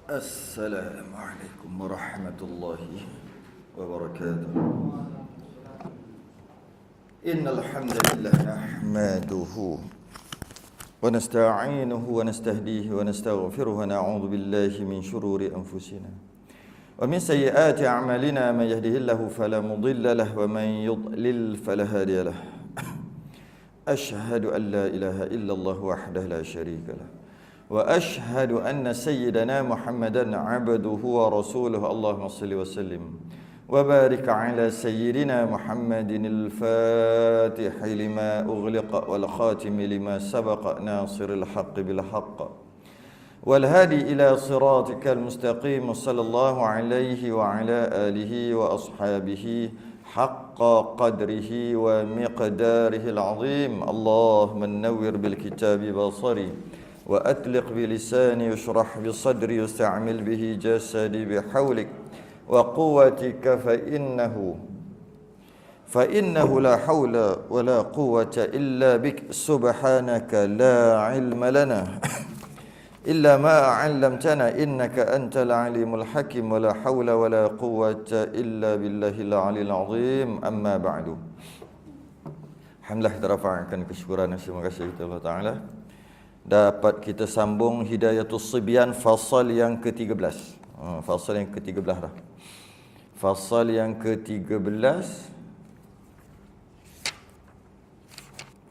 Assalamualaikum warahmatullahi wabarakatuh. Innal hamdalillah nahmaduhu wa nasta'inuhu wa nastahdihi wa nastaghfiruhu wa na'udzu billahi min shururi anfusina wa min sayyiati a'malina. Man yahdihillahu fala mudilla lahu wa man yudlil fala hadiya lahu. Asyhadu an la ilaha illallah wahdahu la syarika lahu wa ashhadu anna sayyidana Muhammadan abduhu wa rasuluhu. Allahumma salli wa sallim wa barik ala sayyidina Muhammadin al-fatihi lima ughliqa wal khatimi lima sabaqa nasiril haqqi bil haqq wal hadi ila siratikal mustaqim. Sallallahu alaihi wa ala alihi wa ashabihi haqqa qadrihi wa miqdarihi al-azim. Allahumma nawwir bil kitabi basari wa atliq bi lisani yushrah bi sadri yusta'mil bihi jasadi bihawlik wa quwwatika fa innahu la hawla wa la quwwata illa bik. Subhanaka la ilma lana illa ma 'allamtana innaka antal alimul hakim wa la hawla wa la quwwata illa billahil aliyil azim. Amma ba'du. Alhamdulillah, kita rafa'kan kesyukuran dan terima kasih kepada Allah Ta'ala. Dapat kita sambung Hidayatus Sibyan fasal yang ke-13. Fasal yang ke-13 dah. Fasal yang ke-13.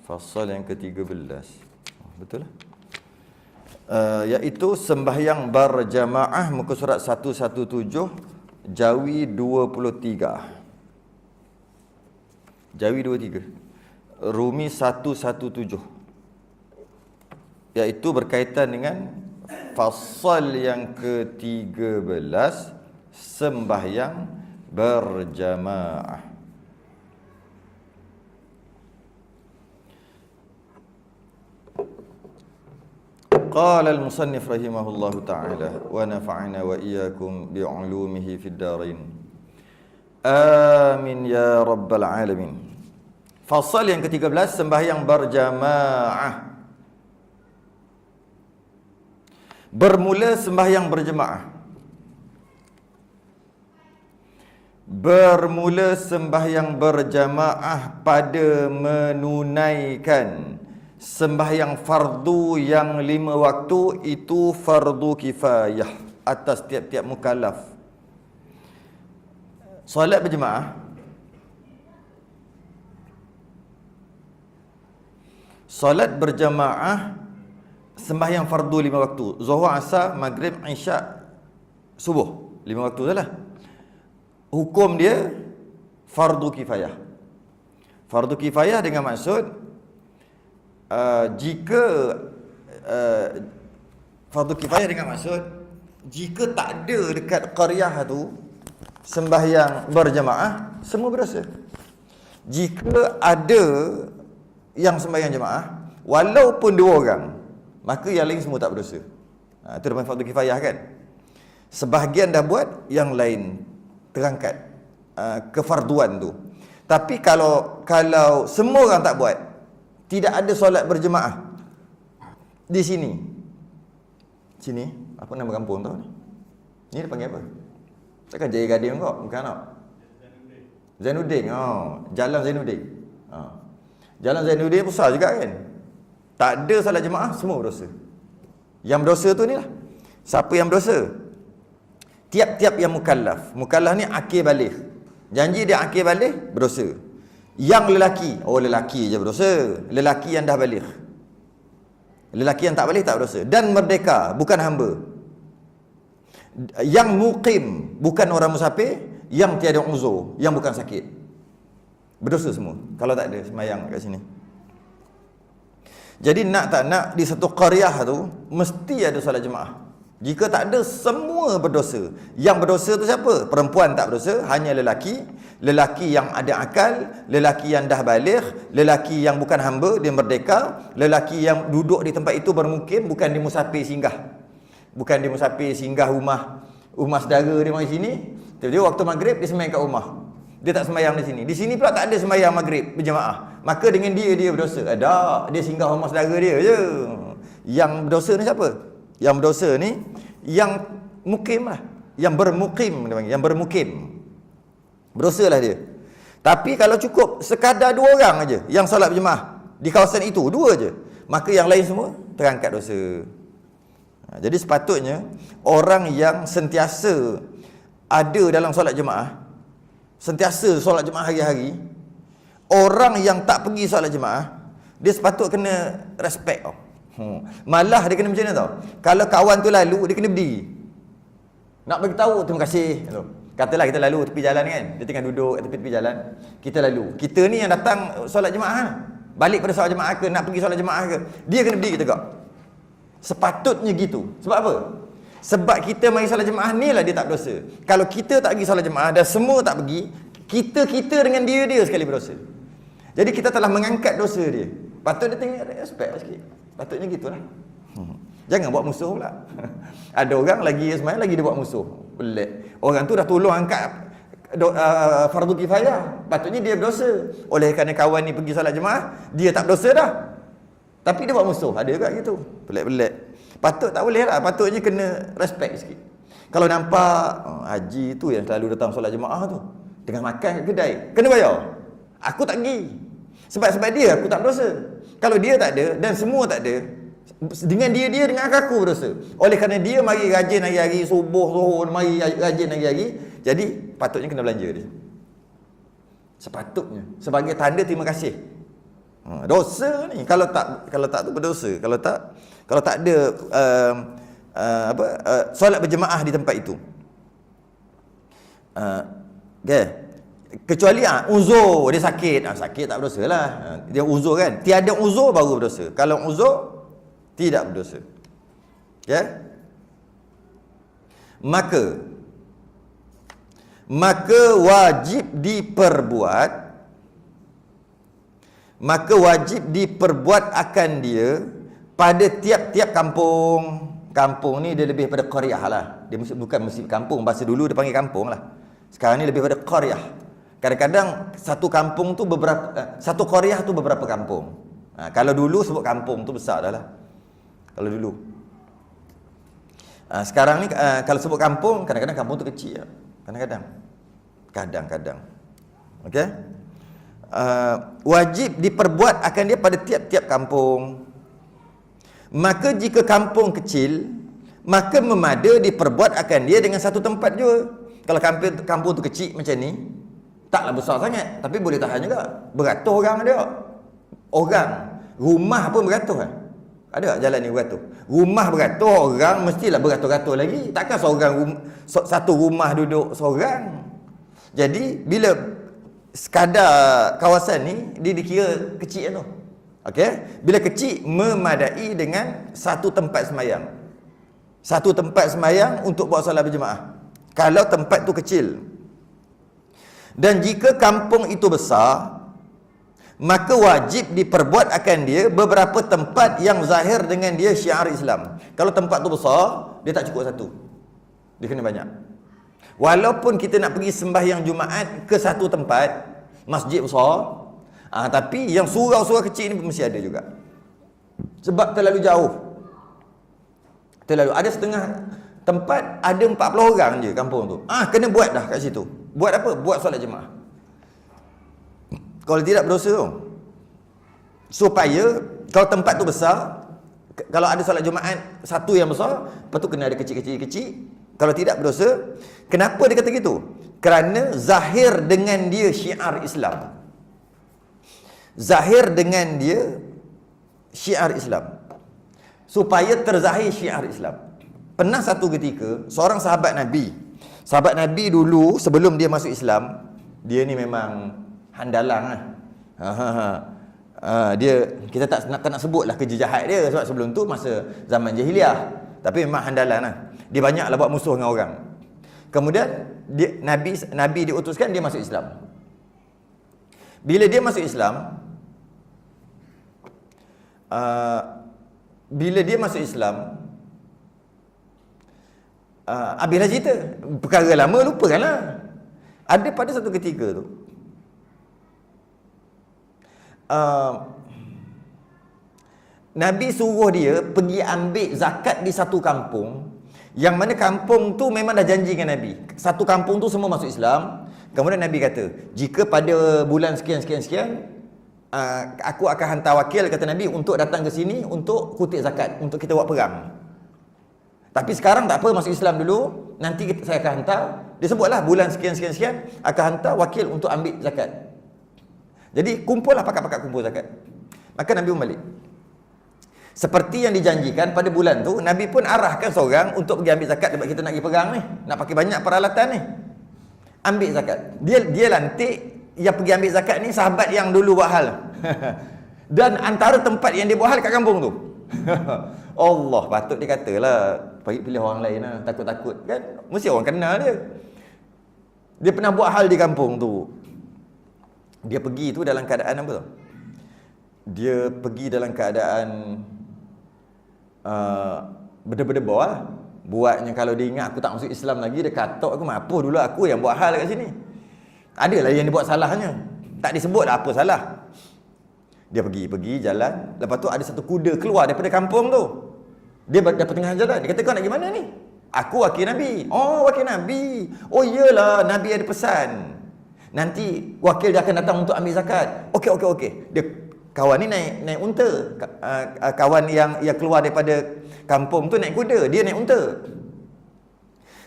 Fasal yang ke-13. Betul lah. Iaitu sembahyang berjamaah, muka surat 117, Jawi 23. Jawi 23. Rumi 117. Iaitu berkaitan dengan fasal yang ke-13, sembahyang berjamaah. Qala al-musannif rahimahullahu ta'ala wa nafa'ana wa iyyakum bi'ulumihi fid darain. Amin ya rabbal alamin. Fasal yang ke-13, sembahyang berjamaah. Bermula sembahyang berjemaah. Bermula sembahyang berjamaah pada menunaikan sembahyang fardu yang 5 waktu, itu fardu kifayah atas tiap-tiap mukallaf. Solat berjemaah, solat berjamaah sembahyang fardu 5 waktu, Zuhur, Asar, Maghrib, Isyak, Subuh, 5 waktu salah. Hukum dia fardu kifayah. Fardu kifayah dengan maksud fardu kifayah dengan maksud jika tak ada dekat qaryah tu sembahyang berjamaah, semua berdosa. Jika ada yang sembahyang jemaah walaupun 2 orang, maka yang lain semua tak berdosa. Itu namanya fardu kifayah kan. Sebahagian dah buat, yang lain terangkat kefarduan tu. Tapi kalau semua orang tak buat, tidak ada solat berjemaah di sini. Sini, apa nama kampung tu ni? Ni dia panggil apa? Takkan Jaya Gading kau? Bukan tak? Zainuddin. Jalan Zainuddin. Jalan Zainuddin besar juga kan? Tak ada solat jemaah, semua berdosa. Yang berdosa tu ni lah. Siapa yang berdosa? Tiap-tiap yang mukallaf. Mukallaf ni akil baligh. Janji dia akil baligh, berdosa. Yang lelaki, lelaki je berdosa. Lelaki yang dah baligh. Lelaki yang tak baligh tak berdosa. Dan merdeka, bukan hamba. Yang muqim, bukan orang musafir. Yang tiada uzur, yang bukan sakit, berdosa semua kalau tak ada sembahyang kat sini. Jadi nak tak nak, di satu qaryah tu mesti ada solat jemaah. Jika tak ada, semua berdosa. Yang berdosa tu siapa? Perempuan tak berdosa, hanya lelaki. Lelaki yang ada akal, lelaki yang dah baligh, lelaki yang bukan hamba, dia merdeka, lelaki yang duduk di tempat itu bermukim, bukan di musafir singgah. Bukan di musafir singgah rumah saudara dia mari sini. Tiba-tiba waktu maghrib dia sembahyang kat rumah. Dia tak sembahyang di sini. Di sini pula tak ada sembahyang maghrib berjemaah. Maka dengan dia berdosa. Tak, dia singgah rumah saudara dia je. Yang berdosa ni siapa? Yang berdosa ni yang mukim lah. Yang bermukim, dia panggil, yang bermukim. Berdosa lah dia. Tapi kalau cukup sekadar 2 orang aja yang solat berjemaah di kawasan itu, 2 je, maka yang lain semua terangkat dosa. Jadi sepatutnya orang yang sentiasa ada dalam solat jemaah, sentiasa solat jemaah hari-hari, orang yang tak pergi solat jemaah, dia sepatut kena respect tau. Malah dia kena macam mana tau, kalau kawan tu lalu, dia kena berdiri nak beritahu terima kasih. Katalah kita lalu tepi jalan kan, dia tengah duduk kat tepi jalan, kita lalu, kita ni yang datang solat jemaah, balik pada solat jemaah ke, nak pergi solat jemaah ke, dia kena berdiri tegak. Sepatutnya gitu. Sebab apa? Sebab kita mari solat jemaah ni lah dia tak berdosa. Kalau kita tak pergi solat jemaah dan semua tak pergi, kita dengan dia sekali berdosa. Jadi kita telah mengangkat dosa dia. Patut dia tengok respect sikit. Patutnya gitulah. Jangan buat musuh pula. Ada orang lagi semayang lagi dia buat musuh. Pelik. Orang tu dah tolong angkat fardu kifayah. Patutnya dia berdosa. Oleh kerana kawan ni pergi solat jemaah, dia tak berdosa dah. Tapi dia buat musuh. Ada juga gitu. Pelik-pelik. Patut tak boleh lah. Patutnya kena respect sikit. Kalau nampak haji tu yang selalu datang solat jemaah tu, tengah makan kat kedai, kena bayar. Aku tak pergi. Sebab dia aku tak berdosa. Kalau dia tak ada dan semua tak ada, dengan dia dengan aku berdosa. Oleh kerana dia mari rajin hari-hari, subuh, zuhur, mari rajin hari-hari, jadi patutnya kena belanja dia. Sepatutnya sebagai tanda terima kasih. Dosa ni kalau tak tu berdosa. Kalau tak ada solat berjemaah di tempat itu. Okay. Kecuali uzur, dia sakit. Sakit tak berdosa lah. Dia uzur kan. Tiada uzur baru berdosa. Kalau uzur tidak berdosa. Ya? Maka wajib diperbuat akan dia pada tiap-tiap kampung. Kampung ni dia lebih pada qaryah lah. Dia bukan mesti kampung. Bahasa dulu dia panggil kampung lah. Sekarang ni lebih pada qaryah. Kadang-kadang satu kampung tu satu qaryah tu beberapa kampung. Kalau dulu sebut kampung tu besar dah lah. Kalau dulu. Sekarang ni kalau sebut kampung, kadang-kadang kampung tu kecil lah. Kadang-kadang. Okey? Wajib diperbuat akan dia pada tiap-tiap kampung. Maka jika kampung kecil, maka memada diperbuat akan dia dengan satu tempat juga. Kalau kampung tu kecil macam ni, taklah besar sangat, tapi boleh tahan juga. Beratus orang ada. Orang, rumah pun beratus kan? Ada tak jalan ni beratus? Rumah beratus, orang mestilah beratus-ratus lagi. Takkan satu rumah duduk seorang. Jadi bila sekadar kawasan ni dia dikira kecil tu. Okey? Bila kecil memadai dengan satu tempat semayang. Satu tempat semayang untuk buat solat berjemaah. Kalau tempat tu kecil. Dan jika kampung itu besar, maka wajib diperbuat akan dia beberapa tempat yang zahir dengan dia syiar Islam. Kalau tempat tu besar, dia tak cukup satu. Dia kena banyak. Walaupun kita nak pergi sembahyang Jumaat ke satu tempat, masjid besar, tapi yang surau-surau kecil ni mesti ada juga. Sebab terlalu jauh. Ada setengah tempat ada 40 orang je kampung tu. Kena buat dah kat situ. Buat apa? Buat solat jemaah. Kalau tidak berdosa tu. Supaya kalau tempat tu besar, kalau ada solat Jumaat satu yang besar, lepas tu kena ada kecil-kecil. Kalau tidak berdosa. Kenapa dia kata gitu? Kerana zahir dengan dia syiar Islam. Zahir dengan dia syiar Islam. Supaya terzahir syiar Islam. Pernah satu ketika seorang sahabat Nabi dulu sebelum dia masuk Islam, dia ni memang handalang lah. Dia kita tak nak sebutlah kerja jahat dia sebab sebelum tu masa zaman jahiliah. Tapi memang handalan lah. Dia banyaklah buat musuh dengan orang. Kemudian Nabi diutuskan dia masuk Islam. Bila dia masuk Islam, habislah cerita. Perkara lama lupakanlah. Ada pada satu ketika tu Nabi suruh dia pergi ambil zakat di satu kampung Yang mana kampung tu memang dah janji dengan Nabi. Satu kampung tu semua masuk Islam. Kemudian Nabi kata, jika pada bulan sekian, aku akan hantar wakil, kata Nabi, untuk datang ke sini untuk kutip zakat, untuk kita buat perang. Tapi sekarang tak apa, masuk Islam dulu, nanti saya akan hantar. Dia sebutlah bulan sekian, akan hantar wakil untuk ambil zakat. Jadi kumpullah pakat-pakat kumpul zakat. Maka Nabi pun balik. Seperti yang dijanjikan pada bulan tu, Nabi pun arahkan seorang untuk pergi ambil zakat sebab kita nak pergi perang ni. Nak pakai banyak peralatan ni. Ambil zakat. Dia lantik yang pergi ambil zakat ni sahabat yang dulu buat hal. Dan antara tempat yang dia buat hal kat kampung tu. Allah, patut dia katalah, pilih orang lain lah, takut-takut kan. Mesti orang kenal dia. Dia pernah buat hal di kampung tu. Dia pergi tu dalam keadaan apa tau? Dia pergi dalam keadaan berdebar-debar lah. Buatnya kalau dia ingat aku tak masuk Islam lagi, dia katok aku, apa dulu aku yang buat hal kat sini. Adalah yang dia buat salahnya, tak disebut lah apa salah. Dia pergi jalan. Lepas tu ada satu kuda keluar daripada kampung tu. Dia dapat tengah jalan. Dia kata, kau nak pergi mana ni? Aku wakil Nabi. Oh, wakil Nabi. Oh iyalah, Nabi ada pesan, nanti wakil dia akan datang untuk ambil zakat. Okey. Dia kawan ni naik unta. Kawan yang keluar daripada kampung tu naik kuda, dia naik unta.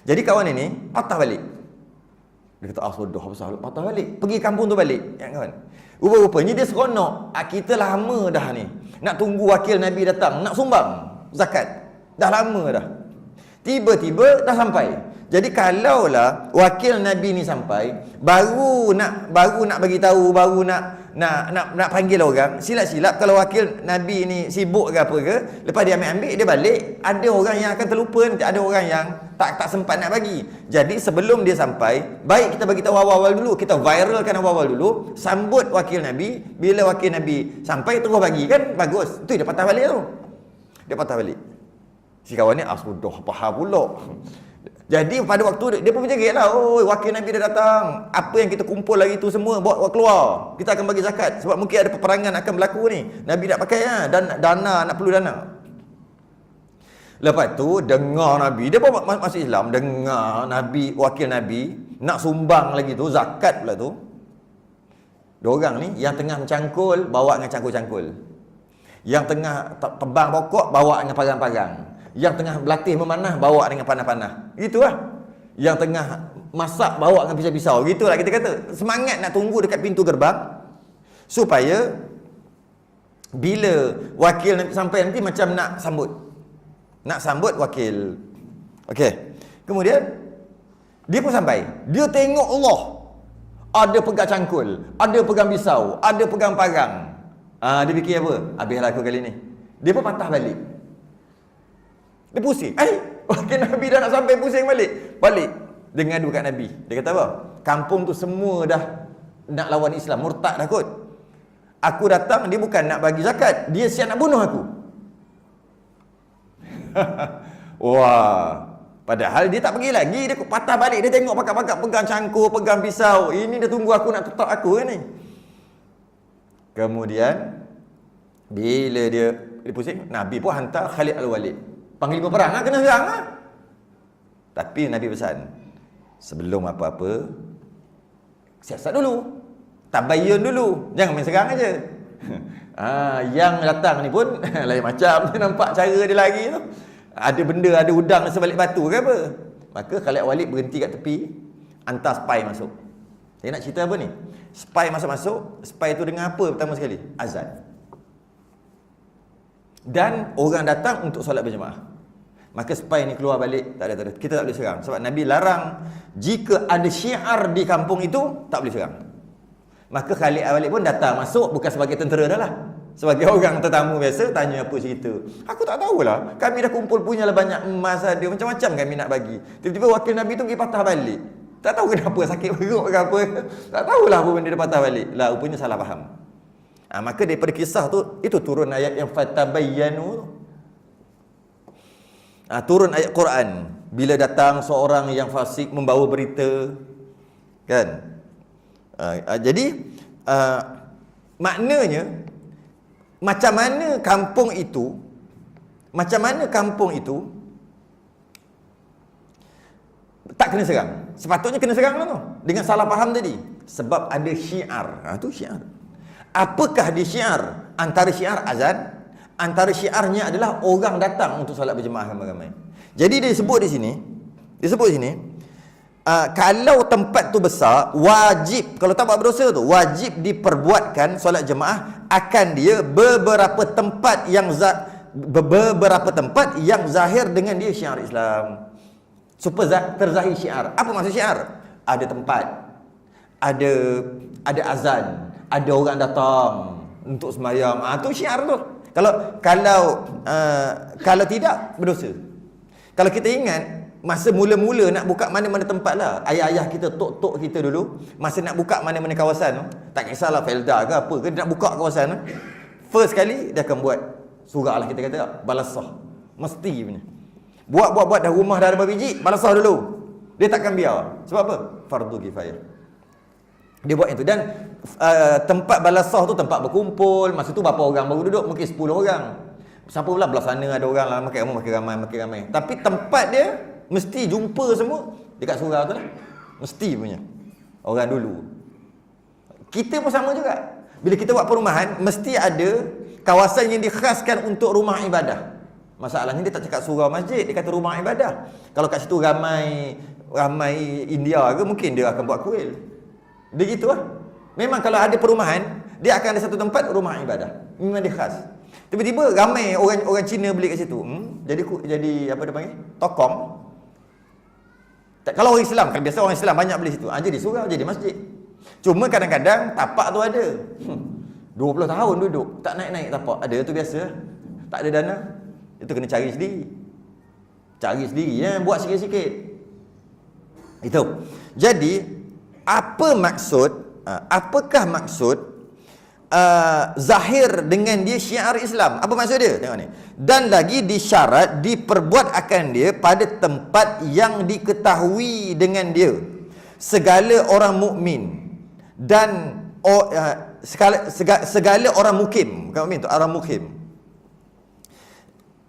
Jadi kawan ini patah balik. Dia kata, sudah pasal patah balik. Pergi kampung tu balik, ya kawan. Rupa-rupanya dia seronok. Kita lama dah ni nak tunggu wakil Nabi datang nak sumbang zakat. Dah lama dah. Tiba-tiba dah sampai. Jadi kalaulah wakil Nabi ni sampai, baru nak bagi tahu, baru nak panggil orang, silap-silap kalau wakil Nabi ni sibuk ke apa ke, lepas dia ambil dia balik, ada orang yang akan terlupa, nanti ada orang yang tak sempat nak bagi. Jadi sebelum dia sampai, baik kita bagi tahu awal-awal dulu, kita viralkan awal-awal dulu, sambut wakil Nabi. Bila wakil Nabi sampai terus bagi, kan bagus. Tu dia patah balik tu. Dia patah balik. Si kawan ni sudah faham pula. Jadi pada waktu dia pun berjerit lah, oh wakil Nabi dah datang, apa yang kita kumpul lagi tu semua bawa keluar, kita akan bagi zakat, sebab mungkin ada peperangan akan berlaku ni, Nabi nak pakai dan dana, nak perlu dana. Lepas tu dengar Nabi, dia pun masuk Islam, dengar Nabi, wakil Nabi nak sumbang lagi tu, zakat pula tu. Diorang ni yang tengah mencangkul, bawa dengan cangkul-cangkul, yang tengah tebang pokok, bawa dengan parang-parang, yang tengah berlatih memanah, bawa dengan panah-panah. Gitulah. Yang tengah masak, bawa dengan pisau-pisau. Gitulah kita kata. Semangat nak tunggu dekat pintu gerbang, supaya bila wakil sampai nanti macam nak sambut. Nak sambut wakil. Okey. Kemudian dia pun sampai. Dia tengok Allah. Ada pegang cangkul, ada pegang pisau, ada pegang parang. Dia fikir apa? Habislah aku kali ni. Dia pun patah balik. Dia pusing. Wakil Nabi dah nak sampai, pusing balik. Dia ngadu kat Nabi. Dia kata apa? Kampung tu semua dah nak lawan Islam, murtad dah kot. Aku datang, dia bukan nak bagi zakat, dia siap nak bunuh aku. Wah. Padahal dia tak pergi lagi, dia patah balik. Dia tengok pakat-pakat pegang cangkul, pegang pisau. Ini dia tunggu aku nak tutup aku ni. Kemudian bila dia pusing, Nabi pun hantar Khalid Al-Walid, panglima perang lah, kena serang lah. Tapi Nabi pesan, sebelum apa-apa, siasat dulu, tabayyun dulu, jangan main serang aja. Yang datang ni pun lain macam, dia nampak cara dia lari tu, ada benda, ada udang sebalik batu ke apa. Maka Khalid Walid berhenti kat tepi, hantar spy masuk. Dia nak cerita apa ni? Spy masuk-masuk, spy tu dengar apa pertama sekali? Azan. Dan orang datang untuk solat berjemaah. Maka spy ni keluar balik, tak ada. Kita tak boleh serang. Sebab Nabi larang, jika ada syiar di kampung itu, tak boleh serang. Maka Khalid Al-Walid pun datang masuk, bukan sebagai tentera dah lah, sebagai orang tetamu biasa, tanya apa cerita. Aku tak tahulah, kami dah kumpul punyalah banyak emas, ada macam-macam kami nak bagi. Tiba-tiba wakil Nabi tu pergi patah balik. Tak tahu kenapa, sakit perut ke apa. Tak tahulah apa benda dia patah balik. Lah, rupanya salah faham. Maka daripada kisah tu, itu turun ayat yang fatabayyanu. Turun ayat Quran bila datang seorang yang fasik membawa berita, kan? Jadi maknanya macam mana kampung itu tak kena serang. Sepatutnya kena serang lah tu. Dengan salah faham tadi. Sebab ada syiar. Tu syiar. Apakah dia syiar? Antara syiar azan, antara syiarnya adalah orang datang untuk solat berjemaah ramai-ramai. Jadi dia sebut di sini, kalau tempat tu besar, wajib, kalau tak buat berdosa tu, wajib diperbuatkan solat jemaah akan dia beberapa tempat yang zahir dengan dia syiar Islam. Supaya terzahir syiar. Apa maksud syiar? Ada tempat, ada azan, ada orang datang untuk sembahyang. Tu syiar tu. Kalau tidak berdosa. Kalau kita ingat masa mula-mula nak buka mana-mana tempat lah, ayah-ayah kita, tok-tok kita dulu, masa nak buka mana-mana kawasan tu, tak kisahlah Felda ke apa ke, dia nak buka kawasan tu, first kali dia akan buat surah lah, kita kata balasah. Mesti punya. Buat dah rumah dah ada berapa biji, balasah dulu. Dia takkan biar. Sebab apa? Fardu kifayah. Dia buat itu. Dan tempat balasah tu tempat berkumpul. Masa tu berapa orang baru duduk? Mungkin 10 orang. Siapa pula belah sana ada orang lah, makin ramai. Tapi tempat dia mesti jumpa semua dekat surau tu lah. Mesti punya. Orang dulu. Kita pun sama juga. Bila kita buat perumahan, mesti ada kawasan yang dikhaskan untuk rumah ibadah. Masalahnya dia tak cakap surau masjid, dia kata rumah ibadah. Kalau kat situ ramai India ke, mungkin dia akan buat kuil. Dia gitu lah. Memang kalau ada perumahan, dia akan ada satu tempat rumah ibadah. Memang dia khas. Tiba-tiba ramai orang Cina beli kat situ. Jadi apa dia panggil? Tokong. Kalau orang Islam, kan biasa orang Islam banyak beli situ. Jadi surau, jadi masjid. Cuma kadang-kadang tapak tu ada. 20 tahun duduk, tak naik-naik tapak. Ada tu biasa. Tak ada dana. Itu kena cari sendiri. Buat sikit-sikit. Itu. Jadi, apakah maksud zahir dengan dia syiar Islam? Apa maksud dia? Tengok ni. Dan lagi disyarat diperbuat akan dia pada tempat yang diketahui dengan dia segala orang mukmin dan segala orang mukim. Bukan mukmin tu, orang mukim.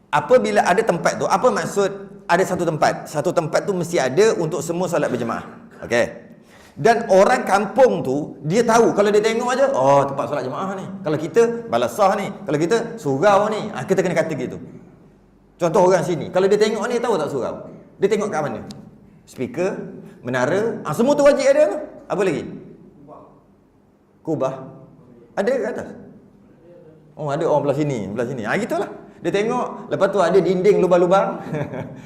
Apabila ada tempat tu, apa maksud ada satu tempat? Satu tempat tu mesti ada untuk semua solat berjemaah. Okey. Dan orang kampung tu, dia tahu. Kalau dia tengok aja, tempat solat jemaah ni. Kalau kita balasah ni, kalau kita surau ni, kita kena kata gitu. Contoh orang sini, kalau dia tengok ni, tahu tak surau? Dia tengok kat mana? Speaker, menara, semua tu wajib ada tu. Apa lagi? Kubah. Ada kat atas? Ada orang belah sini. Gitulah. Dia tengok, lepas tu ada dinding lubang-lubang.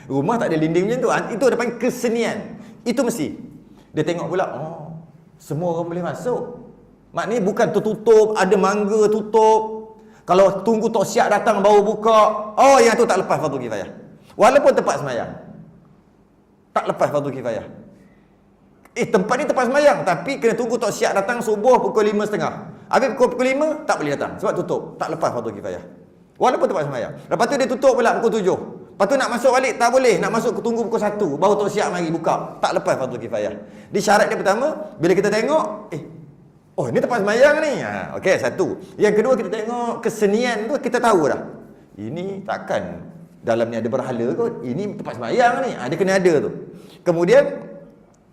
Rumah tak ada dinding macam tu. Itu ada panggil kesenian. Itu mesti. Dia tengok pula, semua orang boleh masuk. Maknanya bukan tertutup, ada mangga tutup. Kalau tunggu tok siap datang baru buka, yang tu tak lepas fardu kifayah. Walaupun tempat semayang, tak lepas fardu kifayah. Tempat ni tempat semayang, tapi kena tunggu tok siap datang subuh pukul 5.30. Habis pukul 5, tak boleh datang. Sebab tutup, tak lepas fardu kifayah. Walaupun tempat semayang. Lepas tu dia tutup pula pukul 7. Lepas tu nak masuk balik, tak boleh. Nak masuk tunggu pukul 1. Baru tok siap mari buka. Tak lepas fardu kifayah. Di syarat dia pertama, bila kita tengok, ini tempat semayang ni. Okey, satu. Yang kedua, kita tengok kesenian tu, kita tahu dah. Ini takkan dalam ni ada berhala kot. Ini tempat semayang ni. Dia kena ada tu. Kemudian,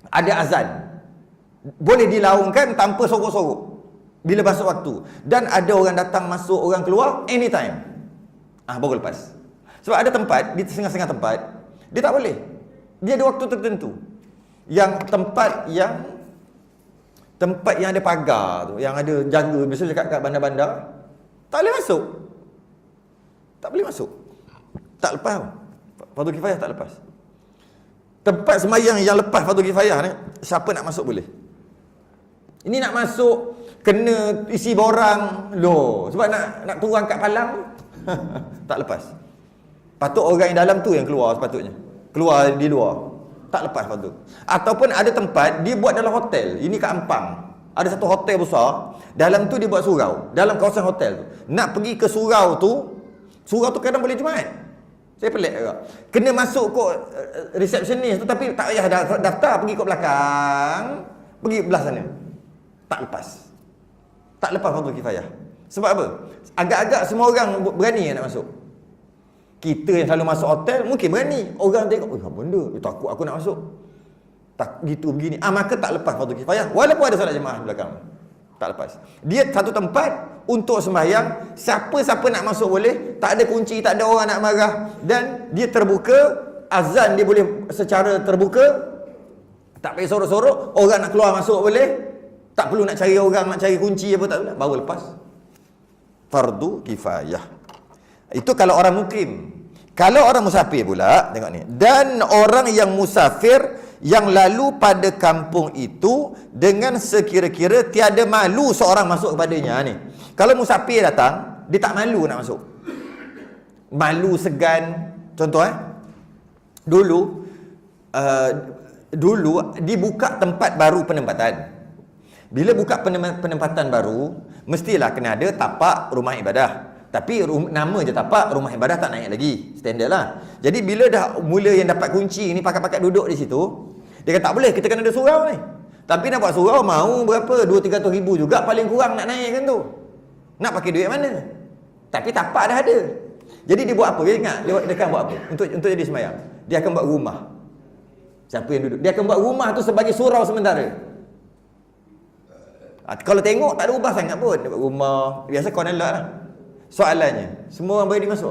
ada azan. Boleh dilaungkan tanpa sorok-sorok. Bila masuk waktu. Dan ada orang datang masuk, orang keluar, anytime. Baru lepas. Sebab ada tempat, di setengah-setengah tempat, dia tak boleh. Dia ada waktu tertentu. Yang tempat yang ada pagar tu, yang ada jaga, biasanya kat bandar-bandar, tak boleh masuk. Tak boleh masuk. Tak lepas. Fardu kifayah tak lepas. Tempat sembahyang yang lepas fardu kifayah ni, siapa nak masuk boleh. Ini nak masuk, kena isi borang. Sebab nak turun kat palang, tak lepas. Patut orang yang dalam tu yang keluar sepatutnya. Keluar di luar. Tak lepas fardu. Ataupun ada tempat, dia buat dalam hotel. Ini kat Ampang. Ada satu hotel besar. Dalam tu dia buat surau. Dalam kawasan hotel tu. Nak pergi ke surau tu kadang boleh Jumaat. Saya pelik juga. Kena masuk kot receptionist tu, tapi tak payah daftar, pergi kot belakang. Pergi belah sana. Tak lepas. Tak lepas fardu kifayah. Sebab apa? Agak-agak semua orang berani nak masuk. Kita yang selalu masuk hotel mungkin berani. Orang tengok, apa benda? Takut aku nak masuk. tak gitu begini, maka tak lepas fardu kifayah walaupun ada solat jemaah di belakang. Tak lepas. Dia satu tempat untuk sembahyang, siapa-siapa nak masuk boleh, tak ada kunci, tak ada orang nak marah, dan dia terbuka, azan dia boleh secara terbuka, tak payah sorok-sorok, orang nak keluar masuk boleh, tak perlu nak cari orang, nak cari kunci apa, tak boleh, baru lepas fardu kifayah. Itu kalau orang mukim. Kalau orang musafir pula, tengok ni, dan orang yang musafir yang lalu pada kampung itu dengan sekira-kira tiada malu seorang masuk kepadanya ni. Kalau musafir datang, dia tak malu nak masuk. Malu, segan. Contoh dulu dibuka tempat baru penempatan. Bila buka penempatan baru, mestilah kena ada tapak rumah ibadah. Tapi nama je tapak, rumah ibadah tak naik lagi. Standard lah. Jadi bila dah mula yang dapat kunci ni, pakat-pakat duduk di situ, dia kata tak boleh, kita kena ada surau ni. Tapi nak buat surau, mau berapa? 200-300 ribu juga paling kurang nak naikkan tu. Nak pakai duit mana? Tapi tapak dah ada. Jadi dia buat apa? Dia ingat, dia akan buat apa? Untuk jadi sembahyang. Dia akan buat rumah. Siapa yang duduk? Dia akan buat rumah tu sebagai surau sementara. Kalau tengok tak ada ubah sangat pun. Dia buat rumah. Biasa kau nolak lah. Soalannya, semua orang berani masuk?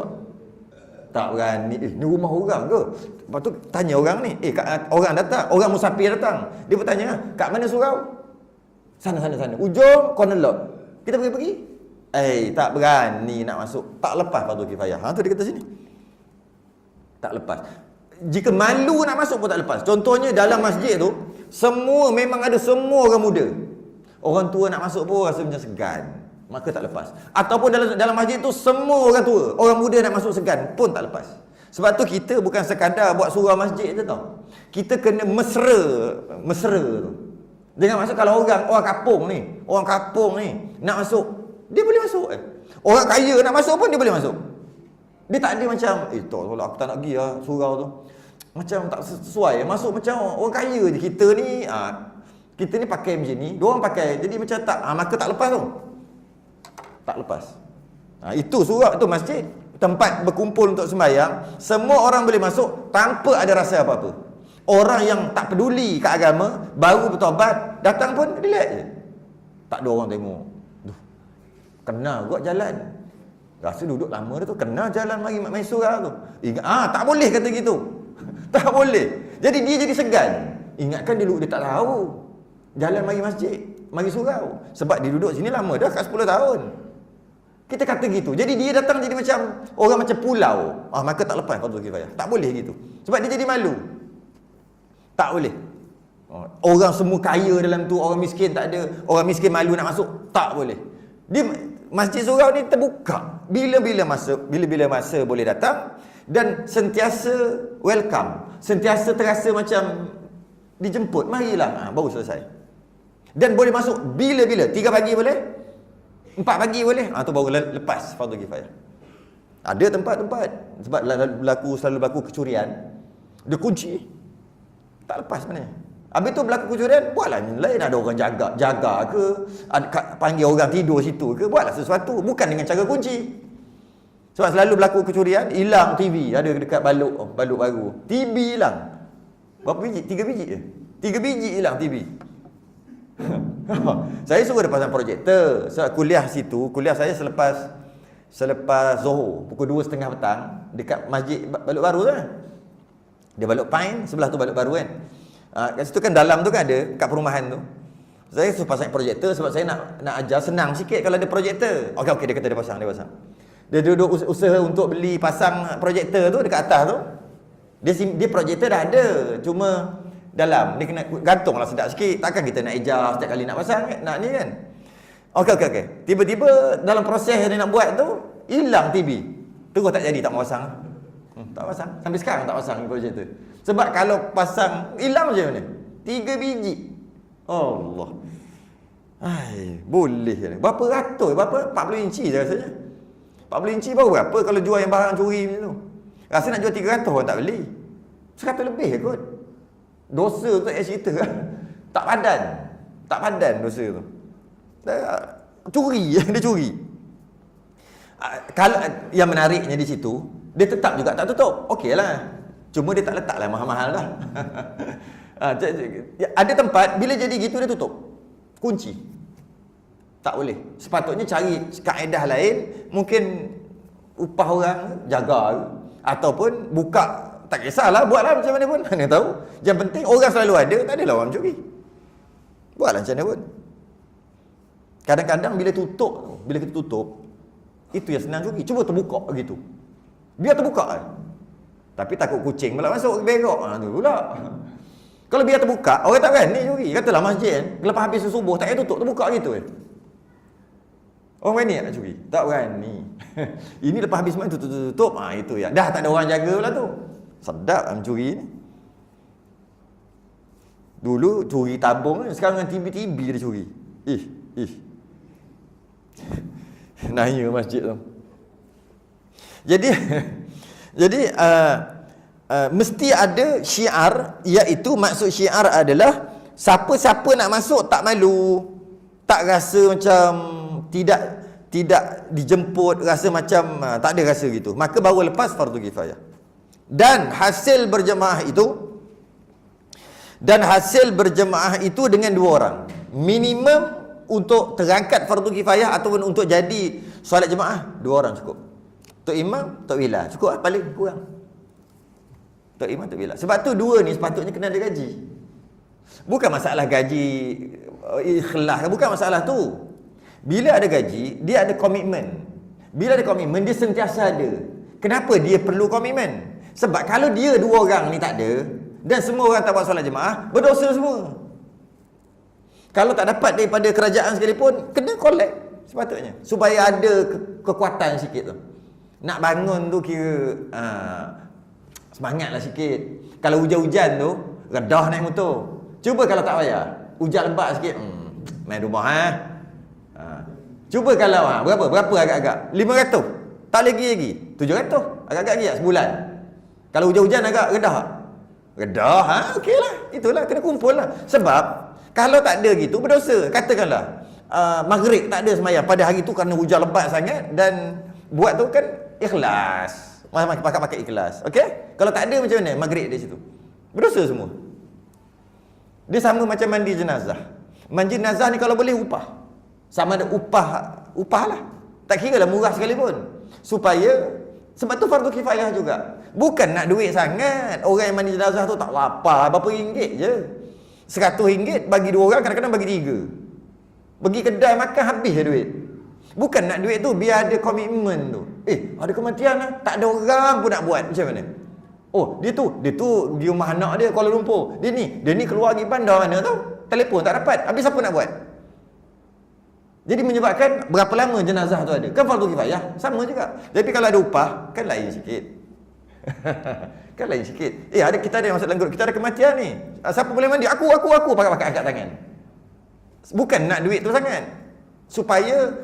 Tak berani. Ni rumah orang ke? Lepas tu tanya orang ni, orang datang, orang musafir datang. Dia bertanya, kat mana surau? Sana. Ujung corner lot. Kita pergi. Tak berani nak masuk. Tak lepas fardu kifayah. Tu dia kata sini. Tak lepas. Jika malu nak masuk pun tak lepas. Contohnya dalam masjid tu, memang ada semua orang muda. Orang tua nak masuk pun rasa macam segan, maka tak lepas. Ataupun dalam masjid tu semua orang tua, orang muda nak masuk segan pun tak lepas. Sebab tu kita bukan sekadar buat surau masjid je tau. Kita kena mesra tu. Jangan masuk kalau orang kampung ni nak masuk, dia boleh masuk. Orang kaya nak masuk pun dia boleh masuk. Dia tak ada macam tolong aku tak nak pergi lah surau tu. Macam tak sesuai. Masuk macam orang kaya je. Kita ni pakai macam ni, diorang pakai. Jadi macam tak, maka tak lepas tu. Tak lepas. Itu surau, itu masjid, tempat berkumpul untuk sembahyang. Semua orang boleh masuk tanpa ada rasa apa-apa. Orang yang tak peduli ke agama, baru bertaubat, datang pun relax je. Tak ada orang tengok. Kena kot jalan. Rasa duduk lama dah tu, kena jalan mari surau tu. Ingat, tak boleh kata gitu. Tak boleh. Jadi dia jadi segan. Ingatkan dia tak tahu jalan mari masjid, mari surau. Sebab dia duduk sini lama dah, kat 10 tahun. Kita kata gitu. Jadi dia datang jadi macam orang macam pulau. Maka tak lepas fardu kifayah. Tak boleh gitu. Sebab dia jadi malu. Tak boleh. Orang semua kaya dalam tu, orang miskin tak ada. Orang miskin malu nak masuk, tak boleh. Dia masjid surau ni terbuka. Bila-bila masa boleh datang, dan sentiasa welcome. Sentiasa terasa macam dijemput. Marilah, baru selesai. Dan boleh masuk bila-bila. 3 pagi boleh, 4 pagi boleh. Tu baru lepas fardu kifayah. Ada tempat-tempat, sebab selalu berlaku kecurian, dia kunci, tak lepas sebenarnya. Habis tu berlaku kecurian, buatlah lain. Ada orang jaga ke, panggil orang tidur situ ke, buatlah sesuatu. Bukan dengan cara kunci. Sebab selalu berlaku kecurian, hilang TV ada dekat balok baru. TV hilang. Berapa biji? 3 biji je. 3 biji hilang TV. Saya suruh dia pasang projektor. Sebab kuliah saya selepas Zohor, pukul 2.30 petang, dekat masjid Balok Baru tu kan. Dia Balok Pine, sebelah tu Balok Baru kan. Kat situ kan, dalam tu kan ada, kat perumahan tu. Saya suruh pasang projektor sebab saya nak ajar senang sikit kalau ada projektor. Okey, dia kata dia pasang. Dia duduk usaha untuk beli pasang projektor tu dekat atas tu. Dia projektor dah ada, cuma dalam dia kena gantunglah sedap sikit. Takkan kita nak ejar setiap kali nak pasang, nak ni kan. Okey. Tiba-tiba dalam proses dia nak buat tu, hilang TV. Terus tak jadi, tak mau pasang. Tak pasang. Sampai sekarang tak pasang projektor. Sebab kalau pasang, hilang je ni. 3 biji. Allah. Boleh. Berapa ratus? 40 inci je rasanya. 40 inci baru berapa kalau jual yang barang curi macam tu. Rasa nak jual 300 orang tak beli. 100 lebih kot. Dosa tu cerita kan. Tak padan dosa tu. Curi. Dia curi. Kalau yang menariknya di situ, dia tetap juga tak tutup. Okeylah. Cuma dia tak letaklah mahal-mahal dah. Ada tempat bila jadi gitu dia tutup. Kunci. Tak boleh. Sepatutnya cari kaedah lain, mungkin upah orang jaga ataupun buka, tak kisahlah, buatlah macam mana pun. Mana tahu. Yang penting orang selalu ada, tak adalah orang mencuri. Buatlah macam mana pun. Kadang-kadang bila kita tutup, itu yang senang curi. Cuba terbuka gitu. Biar terbuka kan. Tapi takut kucing pula masuk berok. Tu pula. Kalau biar terbuka, orang tak berani curi. Katalah masjid kan, lepas habis subuh tak payah tutup, terbuka gitu kan. Orang berani nak curi? Tak berani. Ini lepas habis main tutup. Itu ya. Dah tak ada orang jaga pula tu. Sedap lah mencuri ni. Dulu curi tabung, sekarang dengan TV dia curi. Naya masjid tu. Jadi mesti ada syiar, iaitu maksud syiar adalah siapa-siapa nak masuk tak malu, tak rasa macam tidak dijemput, rasa macam tak ada rasa gitu, maka baru lepas fardu kifayah. Dan hasil berjemaah itu dengan 2 orang minimum untuk terangkat fardu kifayah ataupun untuk jadi solat jemaah. 2 orang cukup. Tok imam, tok bilal cukup lah, paling kurang. Tok imam, tok bilal. Sebab tu 2 ni sepatutnya kena ada gaji. Bukan masalah gaji ikhlas, bukan masalah tu. Bila ada gaji, dia ada komitmen. Bila ada komitmen, dia sentiasa ada. Kenapa dia perlu komitmen? Sebab kalau dia 2 orang ni tak ada, dan semua orang tak buat solat jemaah, berdosa semua. Kalau tak dapat daripada kerajaan sekalipun, kena collect sepatutnya. Supaya ada kekuatan sikit tu. Nak bangun tu kira semangatlah sikit. Kalau hujan-hujan tu, redah naik motor. Cuba kalau tak payah, hujan lebat sikit, main rumah Cuba kalau berapa agak-agak? 500. Tak lagi 700. Agak-agak lagi sebulan. Kalau hujan-hujan agak redah, okeylah. Itulah kena kumpul lah. Sebab kalau tak ada gitu berdosa. Katakanlah maghrib tak ada semayang pada hari tu kerana hujan lebat sangat, dan buat tu kan ikhlas. Pakai ikhlas. Okey? Kalau tak ada macam mana maghrib di situ? Berdosa semua. Dia sama macam mandi jenazah. Mandi jenazah ni kalau boleh upah. Sama ada upah lah. Tak kira lah murah sekalipun. Supaya, sebab tu fardu kifayah juga. Bukan nak duit sangat. Orang yang mandi jenazah tu tak lapar, berapa ringgit je. RM100 bagi 2 orang, kadang-kadang bagi 3. Pergi kedai makan habis je duit. Bukan nak duit tu, biar ada komitmen tu. Ada kematian lah, tak ada orang pun nak buat. Macam mana? Dia tu di rumah anak dia Kuala Lumpur. Dia ni keluar pergi bandar mana tau. Telefon tak dapat. Habis siapa nak buat? Jadi menyebabkan berapa lama jenazah tu ada. Kan fardu kifayah, sama juga. Tapi kalau ada upah, kan lain sikit. Kan lain sikit. Kita ada yang masuk dalam grup, kita ada kematian ni. Siapa boleh mandi? Aku pakai angkat tangan. Bukan nak duit tu sangat. Supaya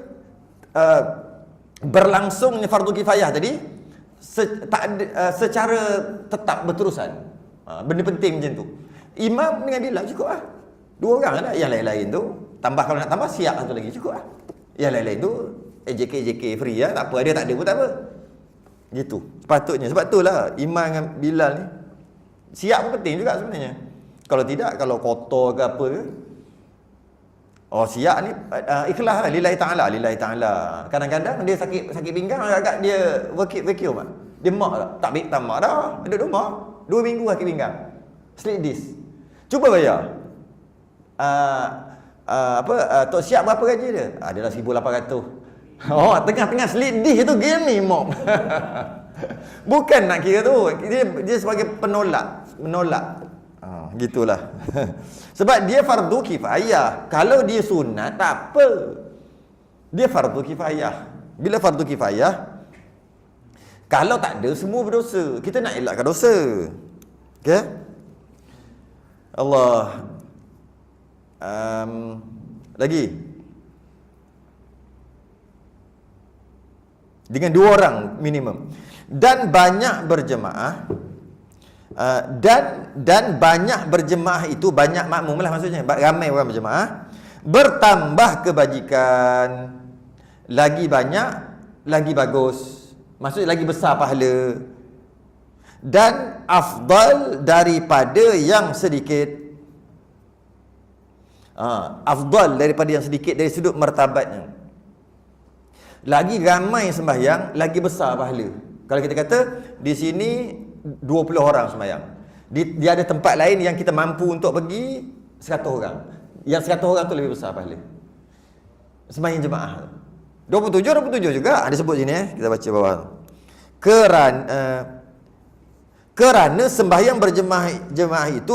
berlangsungnya fardu kifayah tadi secara tetap berterusan. Benda penting macam tu. Imam dengan bilal cukup lah. 2 orang lah. Yang lain-lain tu tambah, kalau nak tambah siap satu lagi cukup lah. Yang lain-lain tu AJK free lah. Tak apa, dia tak ada pun tak apa. Gitu sepatutnya. Sebab tu lah imam dengan bilal ni siap pun penting juga sebenarnya. Kalau tidak, kalau kotor ke apa ke, siap ni ikhlas lah, lillahi ta'ala. Kadang-kadang dia sakit pinggang, agak dia vacuum lah. Dia mak tak mak dah, duduk rumah 2 minggu sakit pinggang, slip disc. Cuba bayar Tok Siap berapa gaji dia? Adalah 1,800. Tengah-tengah slip disc tu gini mop. Bukan nak kira tu, dia sebagai menolak. Gitulah. Sebab dia fardu kifayah. Kalau dia sunat tak apa. Dia fardu kifayah. Bila fardu kifayah, kalau tak ada semua berdosa. Kita nak elakkan dosa. Okey? Allah. Lagi. Dengan 2 orang minimum. Dan banyak berjemaah. Dan banyak berjemaah itu, banyak makmum lah maksudnya, ramai orang berjemaah, bertambah kebajikan, lagi banyak, lagi bagus, maksudnya lagi besar pahala, dan afdal daripada yang sedikit. Afdal daripada yang sedikit dari sudut martabatnya. Lagi ramai sembahyang, lagi besar pahala. Kalau kita kata di sini 20 orang sembahyang, dia ada tempat lain yang kita mampu untuk pergi 100 orang. Yang 100 orang tu lebih besar pahala sembahyang jemaah. 27 juga ada sebut sini, kita baca bawah. Kerana sembahyang berjemaah itu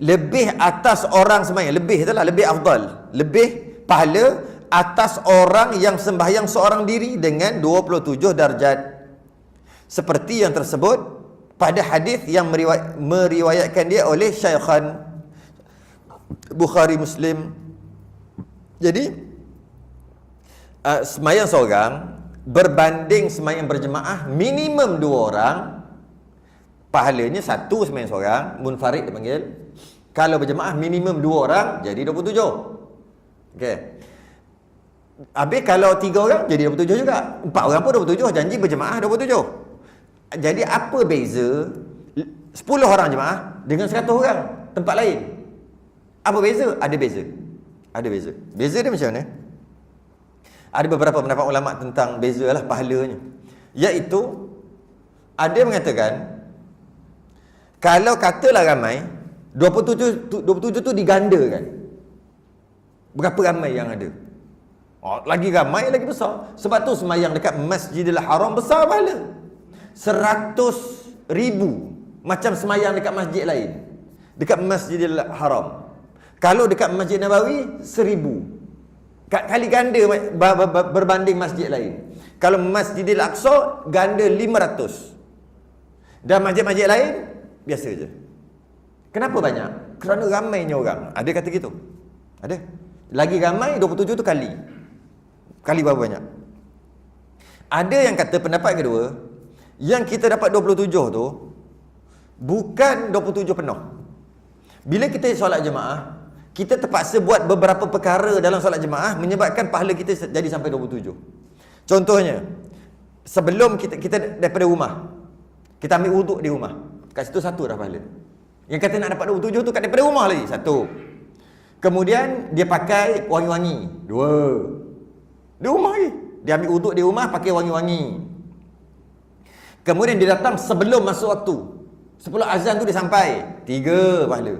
lebih atas orang sembahyang, lebih afdal, lebih pahala atas orang yang sembahyang seorang diri dengan 27 darjat. Seperti yang tersebut pada hadis yang meriwayatkan dia oleh Syaikhan Bukhari Muslim. Jadi sembahyang seorang berbanding sembahyang berjemaah minimum 2 orang, pahalanya 1 sembahyang seorang, munfarid dipanggil. Kalau berjemaah minimum 2 orang, jadi 27. Okey. Habis kalau 3 orang jadi 27 juga. 4 orang pun 27, janji berjemaah 27. Jadi apa beza 10 orang jemaah dengan 100 orang tempat lain? Apa beza? Ada beza. Beza dia macam mana? Ada beberapa pendapat ulama tentang beza lah pahalanya. Iaitu ada yang mengatakan kalau katalah ramai 27 tu digandakan. Berapa ramai yang ada? Lagi ramai lagi besar. Sebab tu sembahyang dekat Masjidil Haram besar pahala. 100,000 macam sembahyang dekat masjid lain. Dekat Masjidil Haram. Kalau dekat Masjid Nabawi 1,000. Kali ganda berbanding masjid lain. Kalau Masjidil Aqsa ganda 500. Dan masjid-masjid lain biasa je. Kenapa banyak? Kerana ramainya orang. Ada kata gitu? Ada. Lagi ramai 27 tu kali. Kali berapa banyak? Ada yang kata pendapat kedua, yang kita dapat 27 tu bukan 27 penuh. Bila kita solat jemaah, kita terpaksa buat beberapa perkara dalam solat jemaah menyebabkan pahala kita jadi sampai 27. Contohnya, sebelum kita daripada rumah, kita ambil wuduk di rumah. Kat situ 1 dah pahala. Yang kata nak dapat 27 tu kat daripada rumah lagi 1. Kemudian dia pakai wangi-wangi 2. Di rumah lagi. Dia ambil wuduk di rumah pakai wangi-wangi. Kemudian dia datang sebelum masuk waktu. 10 azan tu dia sampai 3 pahala.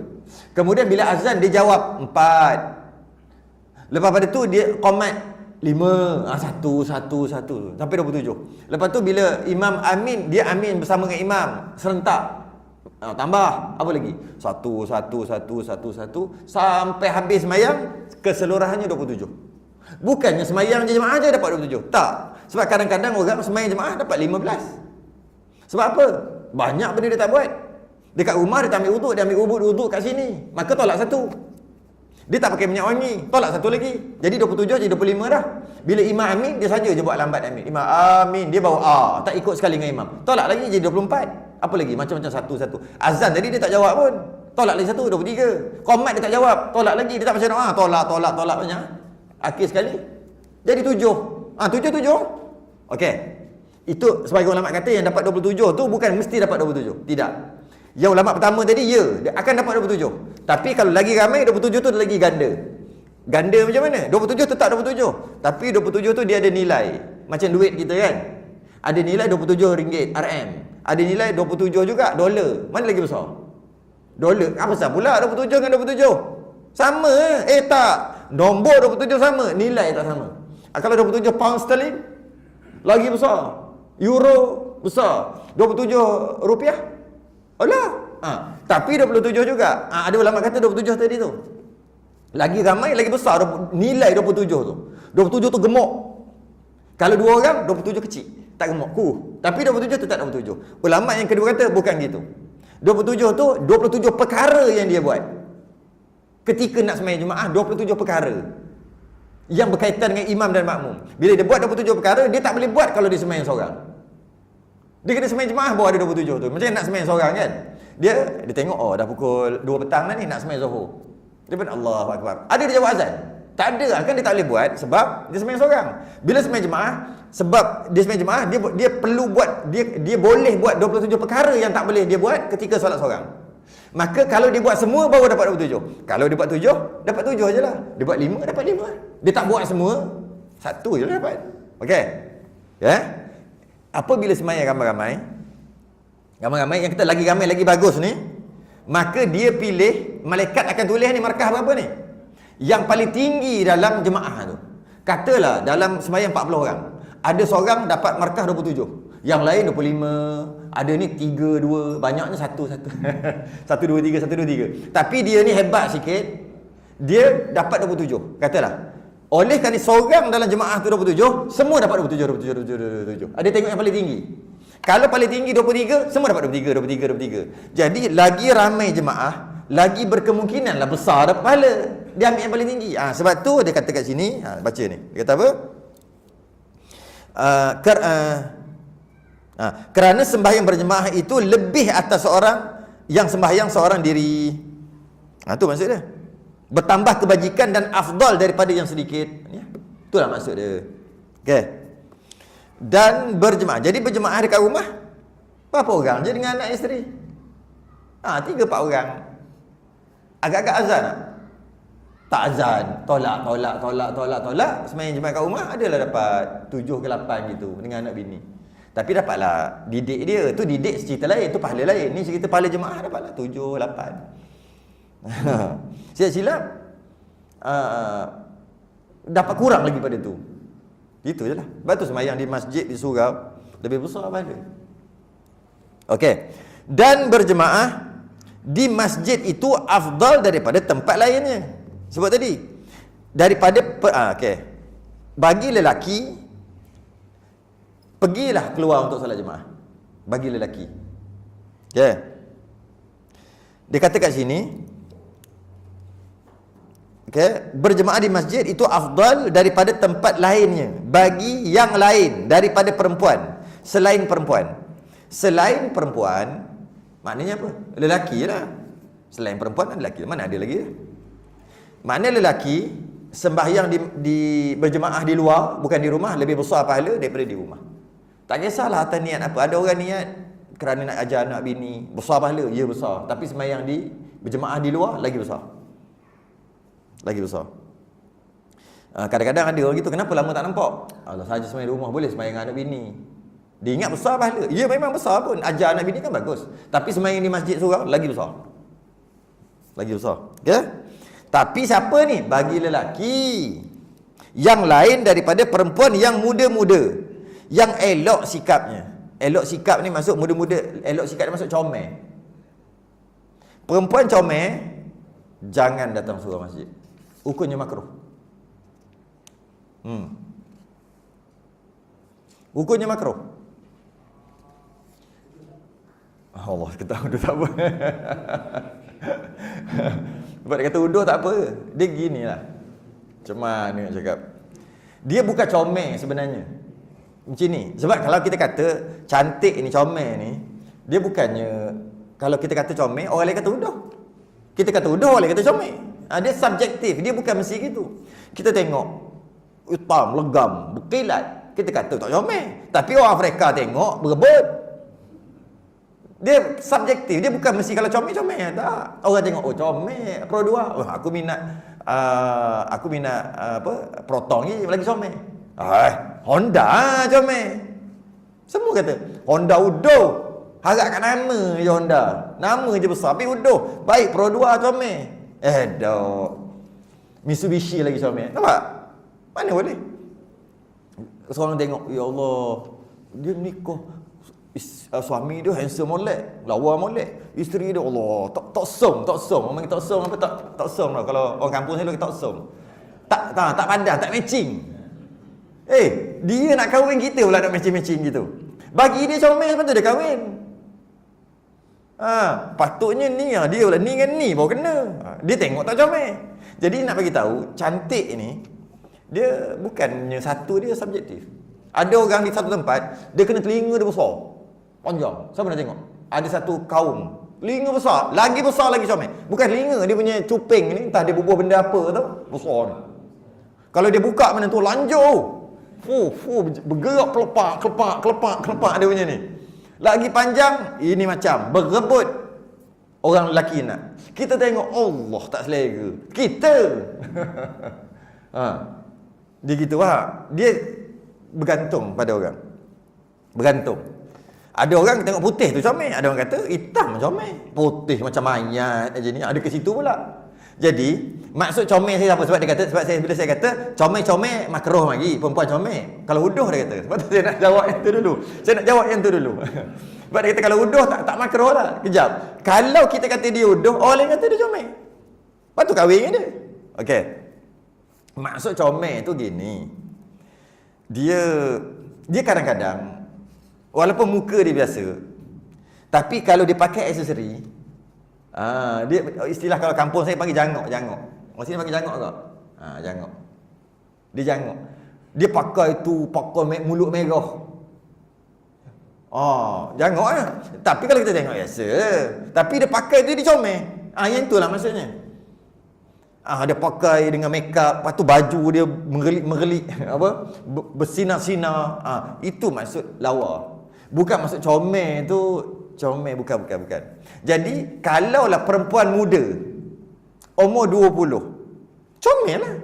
Kemudian bila azan dia jawab 4. Lepas pada tu dia qomat 5. 1 sampai 27. Lepas tu bila imam amin, dia amin bersama dengan imam serentak. Tambah apa lagi? 1 sampai habis sembahyang keseluruhannya 27. Bukannya sembahyang jemaah je dapat 27. Tak. Sebab kadang-kadang orang sembahyang jemaah dapat 15. Sebab apa? Banyak benda dia tak buat. Dekat rumah dia tak ambil wuduk, dia ambil wuduk kat sini. Maka tolak 1. Dia tak pakai minyak wangi, tolak 1 lagi. Jadi 27 jadi 25 dah. Bila imam amin, dia saja je buat lambat amin. Imam amin, dia bawa tak ikut sekali dengan imam. Tolak lagi jadi 24. Apa lagi? Macam-macam 1. Azan tadi dia tak jawab pun. Tolak lagi 1, 23. Qomat dia tak jawab, tolak lagi. Dia tak baca doa, tolak banyak. Akhir sekali jadi 7. 7. Okey. Itu sebagai ulama kata yang dapat 27 tu bukan mesti dapat 27. Tidak. Yang ulama pertama tadi dia akan dapat 27. Tapi kalau lagi ramai 27 tu lagi ganda. Ganda macam mana? 27 tetap 27. Tapi 27 tu dia ada nilai. Macam duit kita kan. Ada nilai 27 ringgit RM. Ada nilai 27 juga dolar. Mana lagi besar? Dolar. Apa besar pula 27 dengan 27? Sama tak. Nombor 27 sama, nilai tak sama. Kalau 27 pound sterling lagi besar. Euro besar. 27 rupiah? Alah. Tapi 27 juga. Ada ulama kata 27 tadi tu. Lagi ramai, lagi besar nilai 27 tu. 27 tu gemuk. Kalau 2 orang, 27 kecil. Tak gemuk. Tapi 27 tu tak 27. Ulama yang kedua kata bukan gitu. 27 tu 27 perkara yang dia buat. Ketika nak sembahyang jemaah, 27 perkara yang berkaitan dengan imam dan makmum. Bila dia buat 27 perkara, dia tak boleh buat kalau dia sembahyang seorang. Dia kena sembahyang jemaah baru ada 27 tu. Macam nak sembahyang seorang kan. Dia tengok dah pukul 2 petang dah ni nak sembahyang Zuhur. Dia pun Allahu Akbar. Ada dia jawab azan? Tak ada kan, dia tak boleh buat sebab dia sembahyang seorang. Bila sembahyang jemaah, sebab dia sembahyang jemaah, dia perlu buat, dia boleh buat 27 perkara yang tak boleh dia buat ketika solat seorang. Maka kalau dia buat semua baru dapat 27. Kalau dia buat 7, dapat 7 je lah. Dia buat 5, dapat 5. Dia tak buat semua, 1 je lah dapat. Okey. Ya. Apabila sembahyang ramai-ramai, yang kita lagi ramai lagi bagus ni, maka dia pilih, malaikat akan tulis ni markah berapa ni. Yang paling tinggi dalam jemaah tu. Katalah dalam sembahyang 40 orang, ada seorang dapat markah 27. Yang lain 25. Ada ni 3, 2, banyaknya 1, 1. 1, 2, 3, 1, 2, 3. Tapi dia ni hebat sikit. Dia dapat 27. Katalah. Oleh kerana seorang dalam jemaah tu 27, semua dapat 27. Ada tengok yang paling tinggi. Kalau paling tinggi 23, semua dapat 23. Jadi lagi ramai jemaah, lagi berkemungkinanlah besar dapat pahala. Dia ambil yang paling tinggi. Sebab tu dia kata kat sini, baca ni. Dia kata apa? Kerana sembahyang berjemaah itu lebih atas seorang yang sembahyang seorang diri. Itu maksud dia. Bertambah kebajikan dan afdal daripada yang sedikit. Ya, itulah maksud dia. Okey. Dan berjemaah. Jadi berjemaah dekat rumah berapa orang je dengan anak isteri? 3-4 orang. Agak-agak azan tak? Tak azan. Tolak. Sembahyang jemaah kat rumah adalah dapat 7 ke 8 gitu dengan anak bini. Tapi dapatlah didik dia. Tu didik cerita lain, tu pahala lain. Ni cerita pahala jemaah dapatlah 7, 8. Silap-silap dapat kurang lagi pada tu. Gitu je lah. Sebab tu sembahyang di masjid, di surau lebih besar pahala. Okey. Dan berjemaah di masjid itu afdal daripada tempat lainnya. Sebut tadi. Daripada okey. Bagi lelaki, pergilah keluar untuk solat jemaah. Bagi lelaki. Okay. Dia kata kat sini, okay, berjemaah di masjid itu afdal daripada tempat lainnya. Bagi yang lain daripada perempuan. Selain perempuan. Selain perempuan, maknanya apa? Lelaki lah. Selain perempuan kan lelaki. Mana ada lagi? Maknanya lelaki sembahyang di berjemaah di luar, bukan di rumah, lebih besar pahala daripada di rumah. Tak kisahlah atas niat apa. Ada orang niat kerana nak ajar anak bini, besar pahala, ya besar. Tapi sembahyang di berjemaah di luar lagi besar. Lagi besar. Kadang-kadang ada orang gitu, kenapa lama tak nampak? Allah saja sembahyang di rumah, boleh sembahyang anak bini. Dia ingat besar pahala. Ya memang besar pun, ajar anak bini kan bagus. Tapi sembahyang di masjid surau lagi besar. Lagi besar. Okay? Tapi siapa ni? Bagi lelaki. Yang lain daripada perempuan yang muda-muda, yang elok sikapnya. Elok sikap ni masuk muda-muda, elok sikap ni masuk comel. Perempuan comel jangan datang surau masjid. Hukumnya makruh. Hukumnya makruh. Allah kata uduh tak apa. Sebab dia kata uduh tak apa. Dia ginilah. Macam mana nak cakap? Dia bukan comel sebenarnya. Macam ni. Sebab kalau kita kata cantik ni, comel ni, dia bukannya, kalau kita kata comel, orang lain kata uduh. Kita kata uduh, orang lain kata comel. Dia subjektif. Dia bukan mesti gitu. Kita tengok hitam, legam, berkilat, kita kata tak comel. Tapi orang Afrika tengok berebut. Dia subjektif. Dia bukan mesti kalau comel-comel. Tak. Orang tengok, oh comel, Pro 2. Oh, aku minat apa? Proton ni lagi comel. Honda comel. Semua kata Honda udoh. Harap kat nama je Honda. Nama je besar tapi udoh. Baik Pro 2 comel. Dok. Mitsubishi lagi comel. Nampak? Mana boleh? Seorang tengok, ya Allah, dia nikah, suami dia handsome molek, lawa molek, isteri dia Allah tak som. Orang tak som apa, tak som lah. Kalau orang kampung saya tak som. Tak padan, tak matching. Dia nak kahwin kita pula nak matching gitu. Bagi dia comel, sepatutnya dia kahwin. Patutnya ni dia pula ni dengan ni baru kena. Dia tengok tak comel. Jadi nak bagi tahu, cantik ni dia bukannya satu, dia subjektif. Ada orang di satu tempat, dia kena telinga dia besar, panjang. Siapa nak tengok? Ada satu kaum, telinga besar lagi comel. Bukan telinga, dia punya cuping ni, entah dia bubuh benda apa tau, besar ni. Kalau dia buka mana tu, lanjut. Bergerak kelepak dia punya ni. Lagi panjang, ini macam berebut. Orang lelaki nak. Kita tengok Allah tak selera. Kita. Dia gitu dia bergantung pada orang. Bergantung. Ada orang tengok putih tu comel, ada orang kata hitam comel, putih macam mayat aja ni, ada ke situ pula. Jadi, maksud comel saya apa? Bila saya kata comel-comel makruh lagi, perempuan comel. Kalau uduh dia kata. Sebab tu saya nak jawab yang tu dulu. Sebab dia kata kalau uduh tak makruh lah. Kejap. Kalau kita kata dia uduh, orang lain kata dia comel. Lepas tu kahwin dia. Okey. Maksud comel tu gini. Dia kadang-kadang walaupun muka dia biasa, tapi kalau dia pakai aksesori, dia istilah kalau kampung saya panggil jangok. Orang sini panggil jangok tak? Jangok. Dia jangok. Dia pakai mulut merah. Jangok lah. Tapi kalau kita tengok biasa, tapi dia pakai tu dia comel. Yang itulah maksudnya. Dia pakai dengan make up, lepas tu baju dia mengelik bersinar-sinar. Itu maksud lawa. Bukan maksud comel tu, bukan. Jadi, kalaulah perempuan muda, umur 20, comel lah.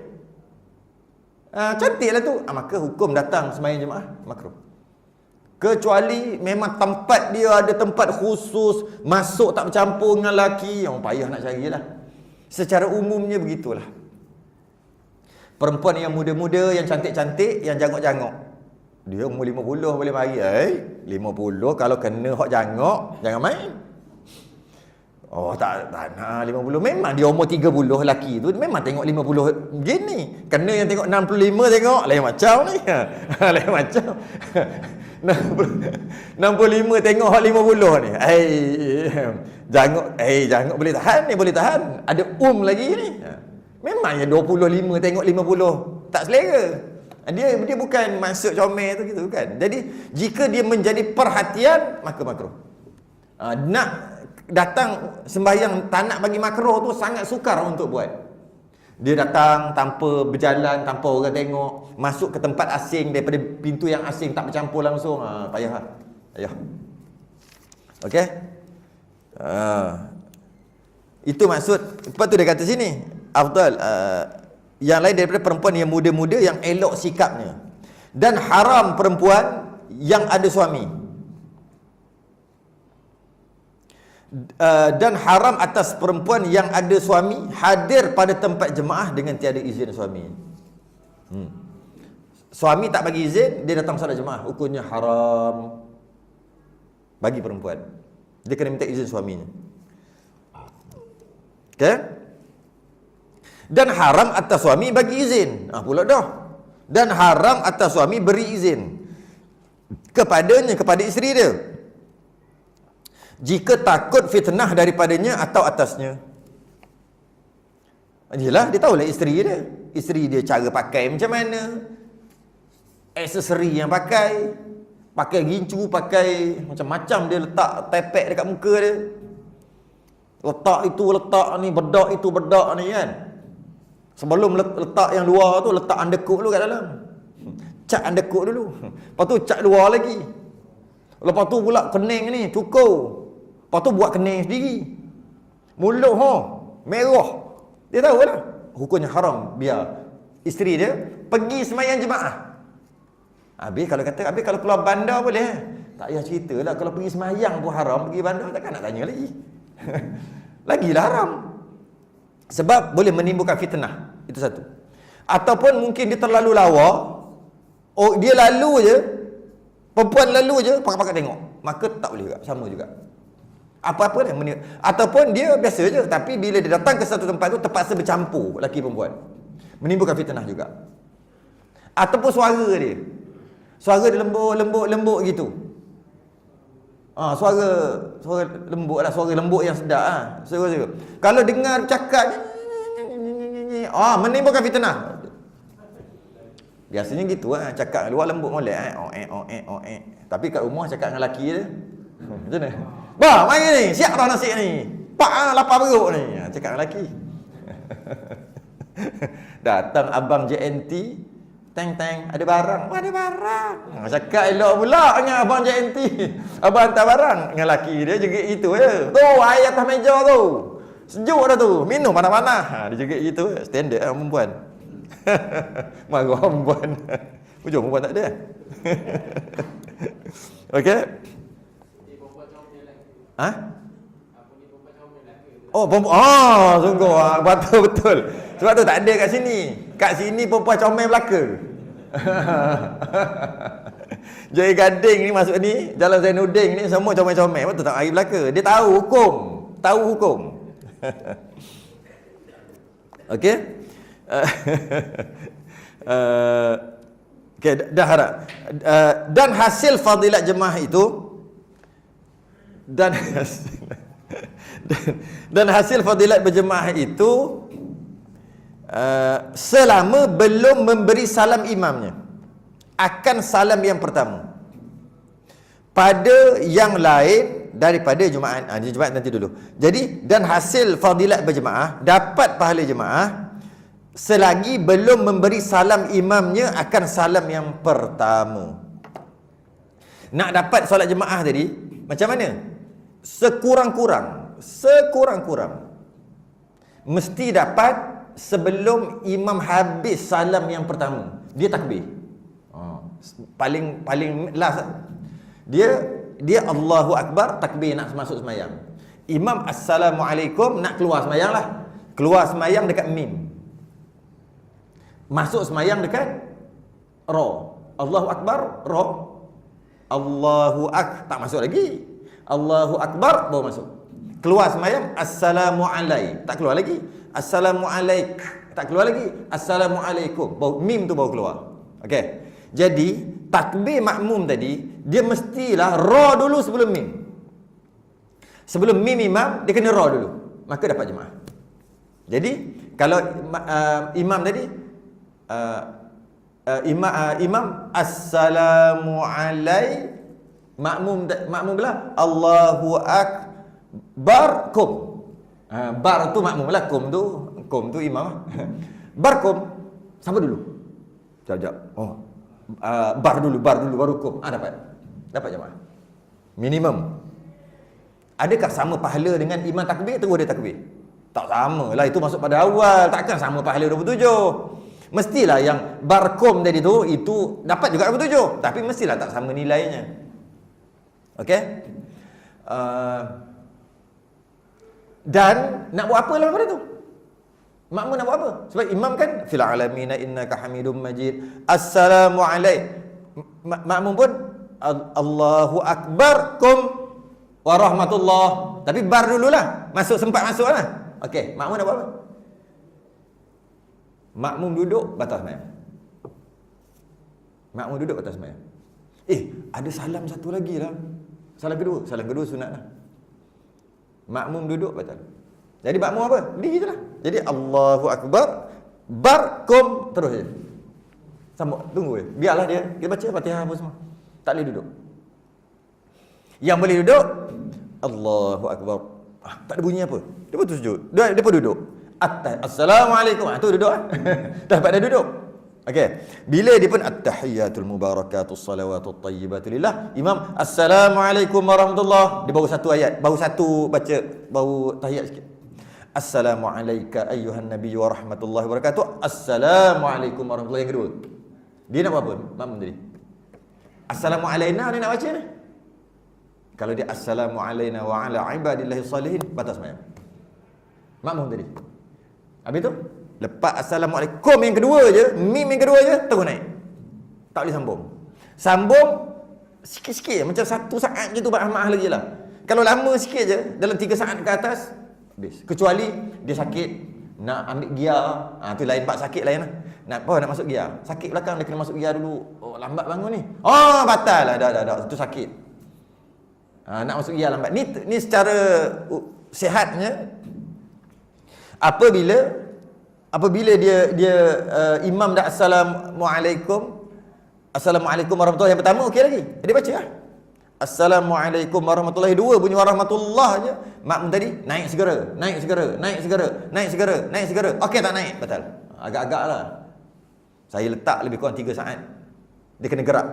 Cantik lah tu. Maka hukum datang sembahyang jemaah, makruh. Kecuali memang tempat dia ada tempat khusus, masuk tak bercampur dengan lelaki, payah nak carilah. Secara umumnya begitulah. Perempuan yang muda-muda, yang cantik-cantik, yang jangok-jangok, dia umur 50 boleh mari. 50 kalau kena hak jangok, jangan main. Tak nak 50. Memang dia umur 30 lelaki tu, memang tengok 50 gini. Kena yang tengok 65 tengok, lain macam ni. Lain macam. 65 tengok hak 50 ni. Jangok boleh tahan ni, boleh tahan. Ada lagi ni. Memang yang 25 tengok 50 tak selera. Dia bukan maksud comel tu gitu, bukan. Jadi jika dia menjadi perhatian, maka makruh. Nak datang sembahyang tak nak bagi makruh tu sangat sukar untuk buat. Dia datang tanpa berjalan, tanpa orang tengok, masuk ke tempat asing daripada pintu yang asing, tak bercampur langsung, payah. Okey? Itu maksud. Lepas tu dia kata sini, afdal yang lain daripada perempuan yang muda-muda yang elok sikapnya, dan haram perempuan yang ada suami, dan haram atas perempuan yang ada suami hadir pada tempat jemaah dengan tiada izin suami. Suami tak bagi izin, dia datang solat jemaah, hukumnya haram bagi perempuan. Dia kena minta izin suaminya. Okey? Dan haram atas suami bagi izin. Pula dah. Dan haram atas suami beri izin kepadanya, kepada isteri dia, jika takut fitnah daripadanya atau atasnya. Yelah, dia tahulah isteri dia. Isteri dia cara pakai macam mana, aksesori yang pakai gincu, pakai macam-macam dia letak tepek dekat muka dia. Letak ni, bedak itu bedak ni kan. Sebelum letak yang luar tu, letak undercoat dulu kat dalam. Cat undercoat dulu. Lepas tu cat luar lagi. Lepas tu pula kening ni, cukur. Lepas tu buat kening sendiri. Mulut merah. Dia tahu lah. Hukumnya haram biar isteri dia pergi sembahyang jemaah. Habis kalau keluar bandar boleh. Tak payah cerita lah. Kalau pergi sembahyang pun haram, pergi bandar takkan nak tanya lagi. Lagilah haram. Sebab boleh menimbulkan fitnah. Itu satu. Ataupun mungkin dia terlalu lawa. Dia lalu je, perempuan lalu je, pakat-pakat tengok. Maka tak boleh juga. Sama juga. Apa-apa dia. Ataupun dia biasa je, tapi bila dia datang ke satu tempat tu, terpaksa bercampur lelaki perempuan. Menimbulkan fitnah juga. Ataupun suara dia. Suara dia lembut gitu. Suara lembut lah, suara lembut yang sedap suara. Kalau dengar cakap menimbulkan fitnah. Biasanya gitu cakap luar lembut molek tapi kat rumah cakap dengan lelaki dia macam mana? Bah, mari ni, siap dah nasi ni. Pak lapar perut ni. Cakap dengan lelaki. Datang abang JNT, Teng, ada barang. Ada barang. Cakap elok pula dengan abang JNT. Abang hantar barang. Dengan laki dia juga itu je. Tu, air atas meja tu. Sejuk dah tu. Minum panas-panas. Dia juga itu. Standard lah perempuan. Marah perempuan. Ujung perempuan tak ada. Okey. Ha? Oh, sungguh. Betul. Sebab tu tak ada kat sini. Kat sini perempuan comel belaka. Jaya Gading ni masuk ni, Jalan Zainuddin ni semua comel-comel. Betul tak hari belaka? Dia tahu hukum. Okey? Okey, dah harap. Dan hasil fadilat jemaah itu dan hasil fadilat berjemaah itu selama belum memberi salam imamnya akan salam yang pertama pada yang lain daripada Jumaat. Jumaat nanti dulu. Jadi, dan hasil fadilat berjemaah dapat pahala jemaah selagi belum memberi salam imamnya akan salam yang pertama. Nak dapat solat jemaah tadi macam mana? Sekurang-kurang mesti dapat sebelum imam habis salam yang pertama. Dia takbir. Paling last. Dia Allahu Akbar, takbir nak masuk semayang. Imam Assalamualaikum nak keluar semayang lah. Keluar semayang dekat mim. Masuk semayang dekat ra. Allahu Akbar, ra. tak masuk lagi. Allahu Akbar baru masuk. Keluar semayang Assalamualaikum, tak keluar lagi. Assalamualaikum, tak keluar lagi. Assalamualaikum, mim tu baru keluar. Okey. Jadi takbir makmum tadi dia mestilah ra dulu sebelum mim. Sebelum mim imam dia kena ra dulu, maka dapat jemaah. Jadi kalau imam tadi imam Assalamualaikum, makmum belah Allahu Akbar kum. Bar tu makmum lah, kum tu imam. Bar kum sama dulu. Jap. Bar dulu baru kum. Dapat jemaah. Minimum. Adakah sama pahala dengan imam takbir terus dia takbir? Tak sama lah, itu masuk pada awal. Takkan sama pahala 27. Mestilah yang barkom tadi tu itu dapat juga 27, tapi mestilah tak sama nilainya. Okey? Dan nak buat apa lepas pada tu? Makmum nak buat apa? Sebab imam kan fil alamina innaka hamidum majid. Assalamualaikum. Makmum pun Allahu Akbar kum warahmatullah. Tapi bar dululah. Sempat masuk lah. Okey, makmum nak buat apa? Makmum duduk batas sembahyang. Makmum duduk batas sembahyang. Ada salam satu lagi lah. Salam kedua sunat lah. Makmum duduk batal. Jadi makmum apa? Diri je lah. Jadi Allahu Akbar, barkum, terus je. Sambung, tunggu je. Biarlah dia baca Fatihah apa semua. Tak boleh duduk. Yang boleh duduk, Allahu Akbar. Tak ada bunyi apa. Dia pun sujud. Dia pun duduk. Assalamualaikum. Tu duduk. Dapat dah duduk. Okey. Bila dia pun at-tahiyyatul mubarakatus salawatut thayyibatu lillah, imam assalamualaikum warahmatullah, dia baru satu ayat, baru satu baca, baru tahiyat sikit. Assalamualaikum ayyuhan nabiy wa rahmatullahi wa barakatuh. Assalamualaikum warahmatullahi. Yang kedua. Dia nak buat apa? Makmum tadi. Assalamu alaina dia nak baca ni. Kalau dia assalamu alaina wa ala ibadillahi salihin, batas sembahyang. Makmum tadi. Habis tu lepas assalamualaikum yang kedua je, mim yang kedua je, terus naik. Tak boleh sambung. Sambung sikit-sikit, macam 1 saat je tu bahmah lagi lah. Kalau lama sikit je, dalam 3 saat ke atas, habis. Kecuali dia sakit, nak ambil gear, tu lain, bab sakit lain lah. Nak masuk gear. Sakit belakang, dia kena masuk gear dulu. Lambat bangun ni. Batal lah, dah. Itu sakit. Nak masuk gear lambat. Ni secara sihatnya, apabila dia imam dah assalamualaikum warahmatullahi yang pertama, okey lagi. Dia baca lah. Assalamualaikum warahmatullahi, 2 bunyi warahmatullah je. Makmum tadi naik segera. Okey tak naik? Batal. Agak-agak lah. Saya letak lebih kurang 3 saat. Dia kena gerak.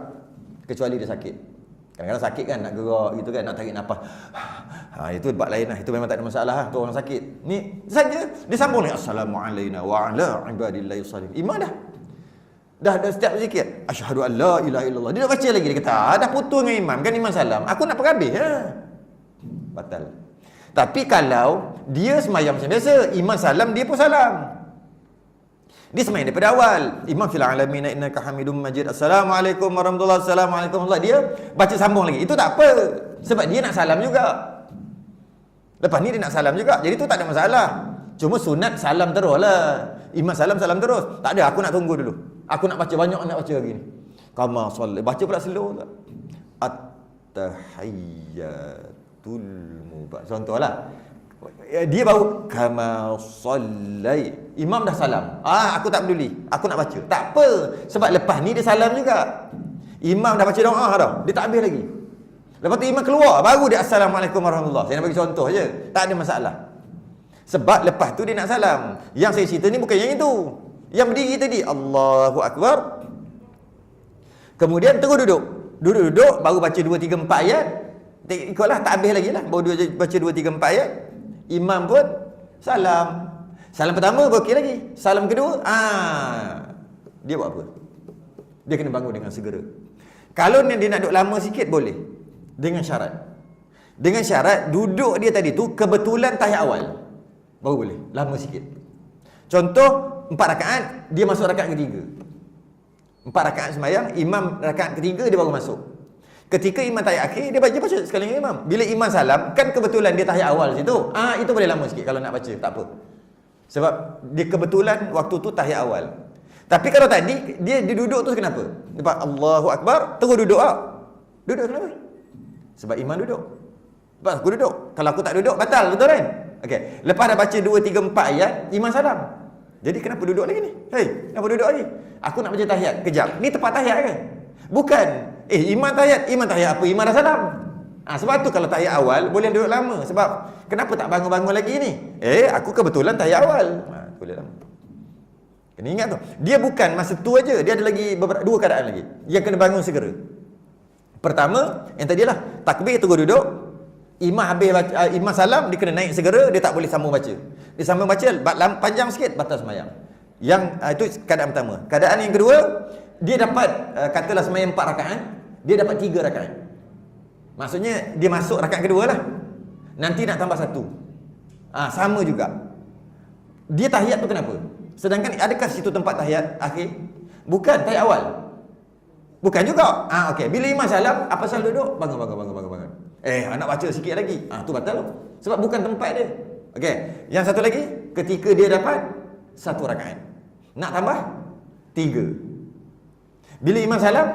Kecuali dia sakit. Kadang-kadang sakit kan, nak gerak gitu kan, nak tarik nafas. Itu bab lain lah. Itu memang tak ada masalah lah. Itu orang sakit. Ni saja dia sambung ni, Assalamualaikum wa ala ibadillahi salihin. Imam dah setiap zikir, asyhadu an la ilaha illallah. Dia dah baca lagi, dia kata, dah putus dengan imam kan, imam salam. Aku nak perhabis batal. Tapi kalau dia semayang macam biasa, imam salam, dia pun salam. Dia semayang daripada awal. Imam fil alamin innaka hamidum majid. Assalamualaikum warahmatullahi wabarakatuh. Assalamualaikum warahmatullahi wabarakatuh. Dia baca sambung lagi. Itu tak apa. Sebab dia nak salam juga. Lepas ni dia nak salam juga. Jadi tu tak ada masalah. Cuma sunat salam terus lah. Imam salam terus. Tak ada, aku nak tunggu dulu. Aku nak baca banyak, nak baca lagi ni. Kama salli. Baca pula slow tak? At-tahiyyatul mubarak. Contohlah. Dia baru kama sallai. Imam dah salam. Aku tak peduli. Aku nak baca. Tak apa. Sebab lepas ni dia salam juga. Imam dah baca doa dah. Dia tak habis lagi. Lepas tu imam keluar, baru dia assalamualaikum warahmatullahi. Saya nak bagi contoh je. Tak ada masalah. Sebab lepas tu dia nak salam. Yang saya cerita ni bukan yang itu. Yang berdiri tadi, Allahu Akbar. Kemudian terus duduk. Duduk, baru baca 2, 3, 4 ayat. Ikutlah, tak habis lagi lah. Baru dia baca 2, 3, 4 ayat. Imam pun salam. Salam pertama okey lagi. Salam kedua, dia buat apa? Dia kena bangun dengan segera. Kalau dia nak duduk lama sikit boleh. Dengan syarat. Dengan syarat duduk dia tadi tu kebetulan tahiyat awal. Baru boleh. Lama sikit. Contoh 4 rakaat, dia masuk rakaat ketiga. 4 rakaat sembahyang, imam rakaat ketiga dia baru masuk. Ketika imam tahiyat akhir, dia baca sekali dengan imam. Bila imam salam, kan kebetulan dia tahiyat awal situ. Itu boleh lama sikit kalau nak baca, tak apa. Sebab dia kebetulan waktu tu tahiyat awal. Tapi kalau tadi dia duduk tu kenapa? Lepas Allahu Akbar, terus duduk Duduk kenapa? Sebab imam duduk. Lepas aku duduk. Kalau aku tak duduk, batal, betul kan? Okey. Lepas dah baca 2, 3, 4 ayat, imam salam. Jadi kenapa duduk lagi ni? Kenapa duduk lagi? Aku nak baca tahiyat. Kejap. Ni tempat tahiyat kan? Bukan. Imam tahiyat apa? Imam dah salam. Sebab tu kalau tahiyat awal boleh duduk lama. Sebab kenapa tak bangun-bangun lagi ni? Aku kebetulan tahiyat awal. Boleh lama. Kena ingat tu. Dia bukan masa tu aja. Dia ada lagi 2 keadaan lagi. Yang kena bangun segera. Pertama, yang tadilah takbir terus duduk. Imam habis baca, imam salam, dia kena naik segera, dia tak boleh sambung baca. Dia sambung baca panjang sikit, batal sembahyang. Yang itu keadaan pertama. Keadaan yang kedua, dia dapat katalah sembahyang 4 rakaat, dia dapat 3 rakaat. Maksudnya dia masuk rakaat kedua lah. Nanti nak tambah 1. Sama juga. Dia tahiyat tu kenapa? Sedangkan adakah situ tempat tahiyat akhir? Bukan, tahiyat awal. Bukan juga. Okey, bila imam salam, apa pasal duduk? Bangun. Nak baca sikit lagi. Tu batal. Sebab bukan tempat dia. Okey. Yang satu lagi, ketika dia dapat 1 rakaat. Nak tambah 3. Bila imam salam,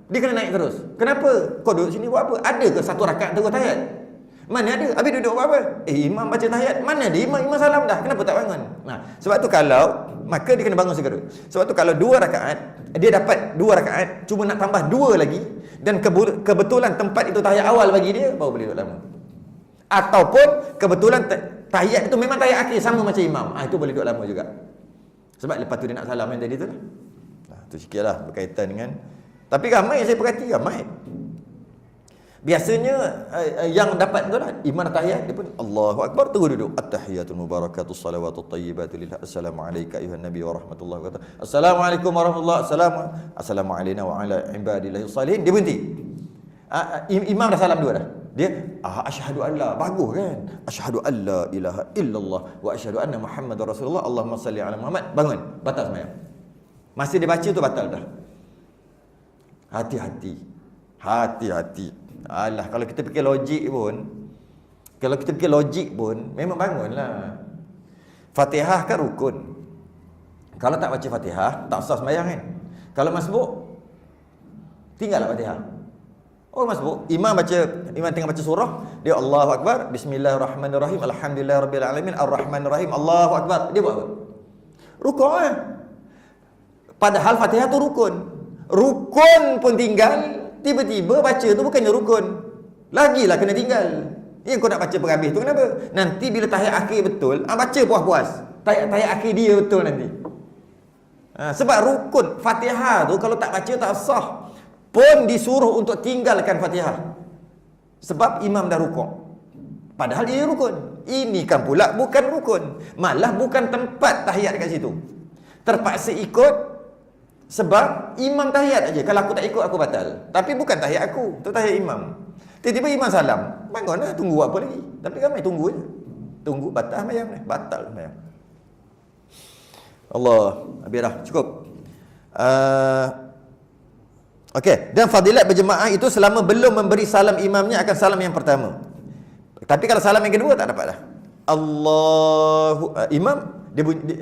dia kena naik terus. Kenapa? Kau duduk sini buat apa? Ada ke 1 rakaat terus tahiyat? Mana ada? Habis duduk buat apa? Imam baca tahiyat. Mana ada? Imam salam dah. Kenapa tak bangun? Sebab tu maka dia kena bangun segera. Sebab tu kalau 2 rakaat, dia dapat 2 rakaat, cuma nak tambah 2 lagi, dan kebetulan tempat itu tahiyat awal bagi dia, baru boleh duduk lama. Ataupun kebetulan tahiyat itu memang tahiyat akhir sama macam imam. Itu boleh duduk lama juga. Sebab lepas tu dia nak salam yang tadi tu lah. Tu sikit lah berkaitan dengan. Tapi ramai saya perhati, ramai. Biasanya yang dapat tu lah, imam tahiyat dia pun Allahu Akbar, terus duduk. At-tahiyyatul mubarakatus salawatut tayyibatu lillah. Assalamualaikum ayuhan nabi wa rahmatullahi wa barakatuh. Assalamualaikum warahmatullahi wabarakatuh. Assalamu alayna wa ala ibadillahi salihin. Dia berhenti. Imam dah salam 2 dah. Dia asyhadu an la, bagus kan? Asyhadu an la ilaha illallah wa asyhadu anna Muhammadar Rasulullah. Allahumma salli ala Muhammad. Bangun, batal sembahyang. Masa dia baca tu batal dah. Hati-hati. Alah, kalau kita fikir logik pun memang bangunlah. Fatihah kan rukun. Kalau tak baca Fatihah, tak sah sembahyang kan? Kalau masbuk, tinggallah Fatihah. Masbuk, imam tengah baca surah, dia Allahu Akbar, bismillahirrahmanirrahim, alhamdulillahirabbil alamin, arrahmanirrahim, Allahu Akbar. Dia buat apa? Rukun kan? Padahal Fatihah tu rukun. Rukun pun tinggal. Tiba-tiba baca tu bukannya rukun. Lagilah kena tinggal. Yang kau nak baca berhabis tu kenapa? Nanti bila tahiyat akhir betul, baca puas-puas. Tahiyat akhir dia betul nanti. Sebab rukun Fatihah tu kalau tak baca tak sah. Pun disuruh untuk tinggalkan Fatihah. Sebab imam dah rukuk. Padahal dia rukun. Ini kan pula bukan rukun. Malah bukan tempat tahiyat kat situ. Terpaksa ikut sebab imam tahiyat aja. Kalau aku tak ikut aku batal. Tapi bukan tahiyat aku, tu tahiyat imam. Tiba-tiba imam salam, bangunlah, tunggu apa lagi? Tapi ramai tunggu je. Tunggu batal sembahyang ni, batal sembahyang. Allah, habis dah, cukup. Okey, dan fadilat berjemaah itu selama belum memberi salam imamnya akan salam yang pertama. Tapi kalau salam yang kedua tak dapat dah. Imam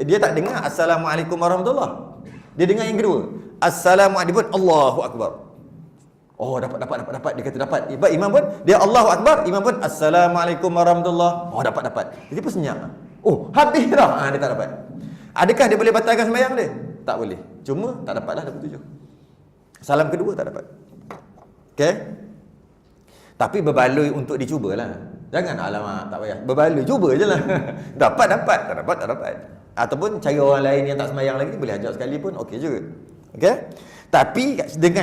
dia tak dengar assalamualaikum warahmatullah. Dia dengar yang kedua. Assalamualaikum, Allahu akbar. Oh, dapat. Dia kata dapat. Imam pun dia Allahu akbar, imam pun assalamualaikum warahmatullah. Oh, dapat. Jadi pun senyap. Oh, habis dah. Dia tak dapat. Adakah dia boleh batalkan sembahyang dia? Tak boleh. Cuma tak dapatlah dapat 7. Salam kedua tak dapat. Okey? Tapi berbaloi untuk dicubalah. Jangan alamak, tak payah. Berbaloi, cuba je lah. Dapat, tak dapat. Ataupun cari orang lain yang tak sembahyang lagi, boleh ajak sekali pun okey juga. Okey? Tapi dengan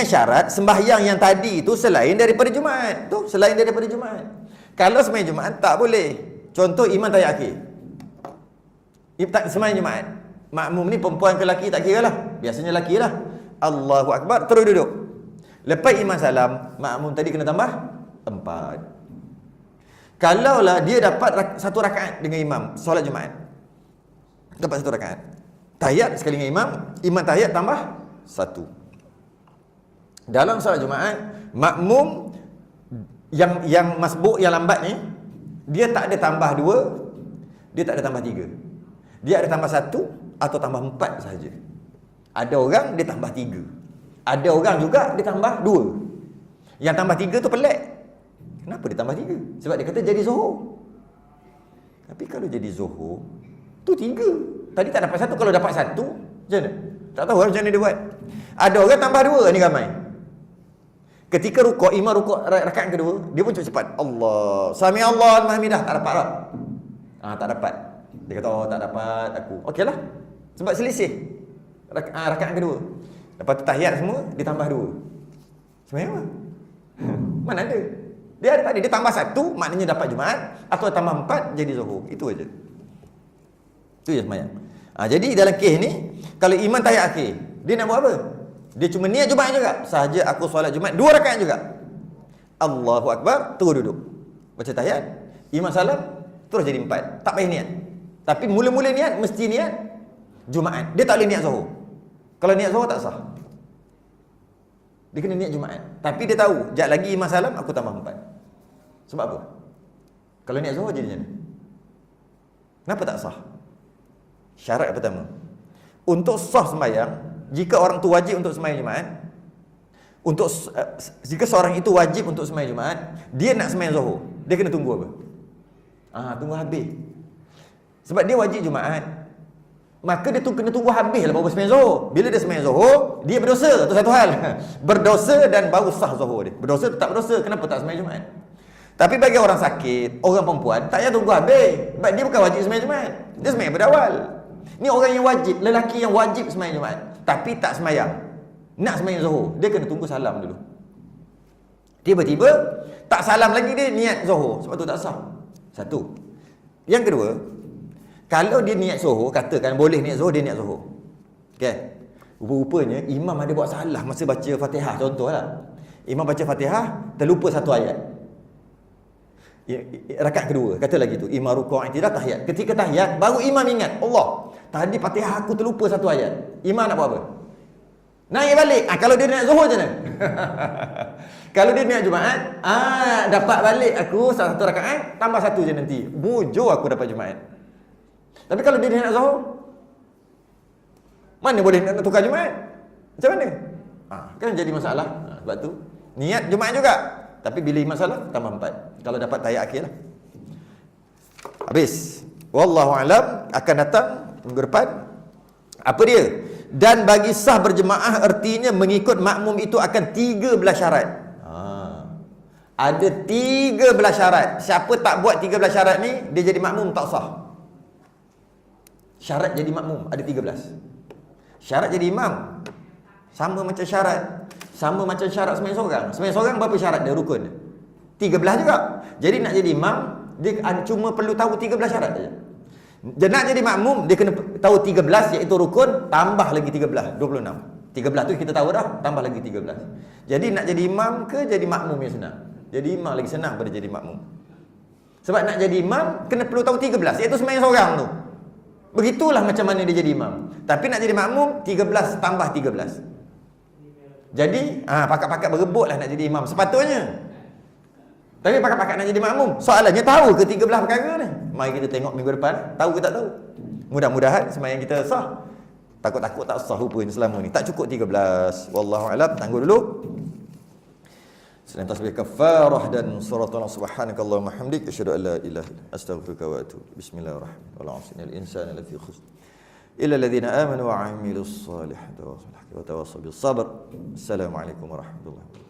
syarat sembahyang yang tadi itu selain daripada Jumaat. Tu selain daripada Jumaat. Kalau sembahyang Jumaat tak boleh. Contoh imam tahiyat akhir. Sembahyang Jumaat. Makmum ni perempuan ke lelaki tak kira lah. Biasanya lelaki lah. Allahu akbar, terus duduk. Lepas imam salam, makmum tadi kena tambah 4. Kalaulah dia dapat satu rakaat dengan imam solat Jumaat. Dapat satu rakaat. Tahiyat sekali dengan imam tahiyat tambah 1. Dalam solat Jumaat, makmum yang masbuk, yang lambat ni, dia tak ada tambah 2, dia tak ada tambah 3. Dia ada tambah 1 atau tambah 4 sahaja. Ada orang dia tambah 3. Ada orang juga dia tambah 2. Yang tambah 3 tu pelik. Kenapa dia tambah 3? Sebab dia kata jadi Zuhur. Tapi kalau jadi Zuhur, tu 3. Tadi tak dapat 1, kalau dapat 1, macam mana? Tak tahu macam mana dia buat. Ada orang tambah 2, ni ramai. Ketika rukuk, imam rukuk rakaat kedua, dia pun cepat. Allah, Sami Allah Alhamdulillah, tak dapat tak? Tak dapat. Dia kata, oh tak dapat aku. Okeylah. Sebab selisih rakaat kedua. Lepas tu tahiyat semua, dia tambah 2. Sebenarnya apa? Mana ada? Dia ada tadi, dia tambah 1, maknanya dapat Jumaat. Atau tambah 4, jadi Zuhur. Itu aja. Itu je semayang. Jadi dalam kes ni, kalau imam tahiyat akhir, dia nak buat apa? Dia cuma niat Jumaat juga. Sahaja aku solat Jumaat 2 rakaat juga. Allahu akbar, terus duduk. Baca tahiyat, imam salam, terus jadi 4. Tak payah niat. Tapi mula-mula niat, mesti niat Jumaat. Dia tak boleh niat Zuhur. Kalau niat Zuhur tak sah. Dia kena niat Jumaat. Tapi dia tahu, sekejap lagi imam salam, aku tambah 4. Sebab apa? Kalau niat Zuhur jadi macam mana? Kenapa tak sah? Syarat pertama, untuk sah sembahyang, jika orang tu wajib untuk sembahyang Jumaat, jika seorang itu wajib untuk sembahyang Jumaat, dia nak sembahyang Zuhur, dia kena tunggu apa? Tunggu habis. Sebab dia wajib Jumaat, maka dia kena tunggu habis lah baru sembahyang Zuhur. Bila dia sembahyang Zuhur, dia berdosa, itu satu hal. Berdosa dan baru sah Zuhur dia. Berdosa tak berdosa, kenapa tak sembahyang Jumaat? Tapi bagi orang sakit, orang perempuan, tak payah tunggu habis. Sebab dia bukan wajib sembahyang Jumaat. Dia sembahyang pada awal. Ni orang yang wajib, lelaki yang wajib sembahyang Jumaat, tapi tak sembahyang, nak sembahyang Zuhur, dia kena tunggu salam dulu. Tiba-tiba tak salam lagi, dia niat Zuhur, sebab tu tak sah. Satu. Yang kedua, kalau dia niat Zuhur, katakan boleh niat Zuhur, dia niat Zuhur. Okey. Rupa-rupanya imam ada buat salah masa baca Fatihah, contohlah. Imam baca Fatihah, terlupa satu ayat. Rakaat kedua, kata lagi tu, imam rukuk i'tidal tahiyat. Ketika tahiyat, baru imam ingat, Allah, tadi Fatihah aku terlupa satu ayat. Imam nak buat apa? Naik balik. Kalau dia niat Zuhur macam mana? Kalau dia niat Jumaat, dapat balik aku satu rakaat, tambah 1 je nanti. Bujur aku dapat Jumaat. Tapi kalau dia niat Zuhur, mana boleh nak tukar Jumaat? Macam mana? Kan jadi masalah. Sebab tu niat Jumaat juga, tapi bila imam salam tambah 4. Kalau dapat tahiyat akhir lah. Habis. Wallahu alam, akan datang minggu depan. Apa dia? Dan bagi sah berjemaah artinya mengikut makmum itu akan 13 syarat. Ada 13 syarat. Siapa tak buat 13 syarat ni, dia jadi makmum tak sah. Syarat jadi makmum ada 13. Syarat jadi imam sama macam syarat sembahyang seorang. Sembahyang seorang berapa syarat dia rukun? 13 juga. Jadi nak jadi imam dia cuma perlu tahu 13 syarat saja. Dia nak jadi makmum dia kena tahu 13 iaitu rukun, tambah lagi 13, 26. 13 tu kita tahu dah, tambah lagi 13. Jadi nak jadi imam ke jadi makmum yang senang? Jadi imam lagi senang pada jadi makmum. Sebab nak jadi imam kena perlu tahu 13 iaitu sembahyang seorang tu. Begitulah macam mana dia jadi imam. Tapi nak jadi makmum 13 tambah 13. Jadi pakat-pakat berebutlah nak jadi imam sepatutnya. Tapi pakat-pakat nak jadi makmum. Soalannya tahu ke 13 perkara ni? Mari kita tengok minggu depan, tahu ke tak tahu. Mudah-mudahan sembahyang kita sah. Takut-takut tak sah pun selama ni. Tak cukup 13. Wallahu a'lam. Tangguh dulu. Selain tasbih kafarah dan surat Allah subhanakallahumma hamdik asyhadu an la ilaha illa anta astaghfiruka wa atubu. Bismillahirrahmanirrahim. Wal 'asri innal insana lafi khusr. Illa alladhina amanu wa 'amilus salihati wa tawassaw bis sabr. Assalamualaikum warahmatullahi wabarakatuh.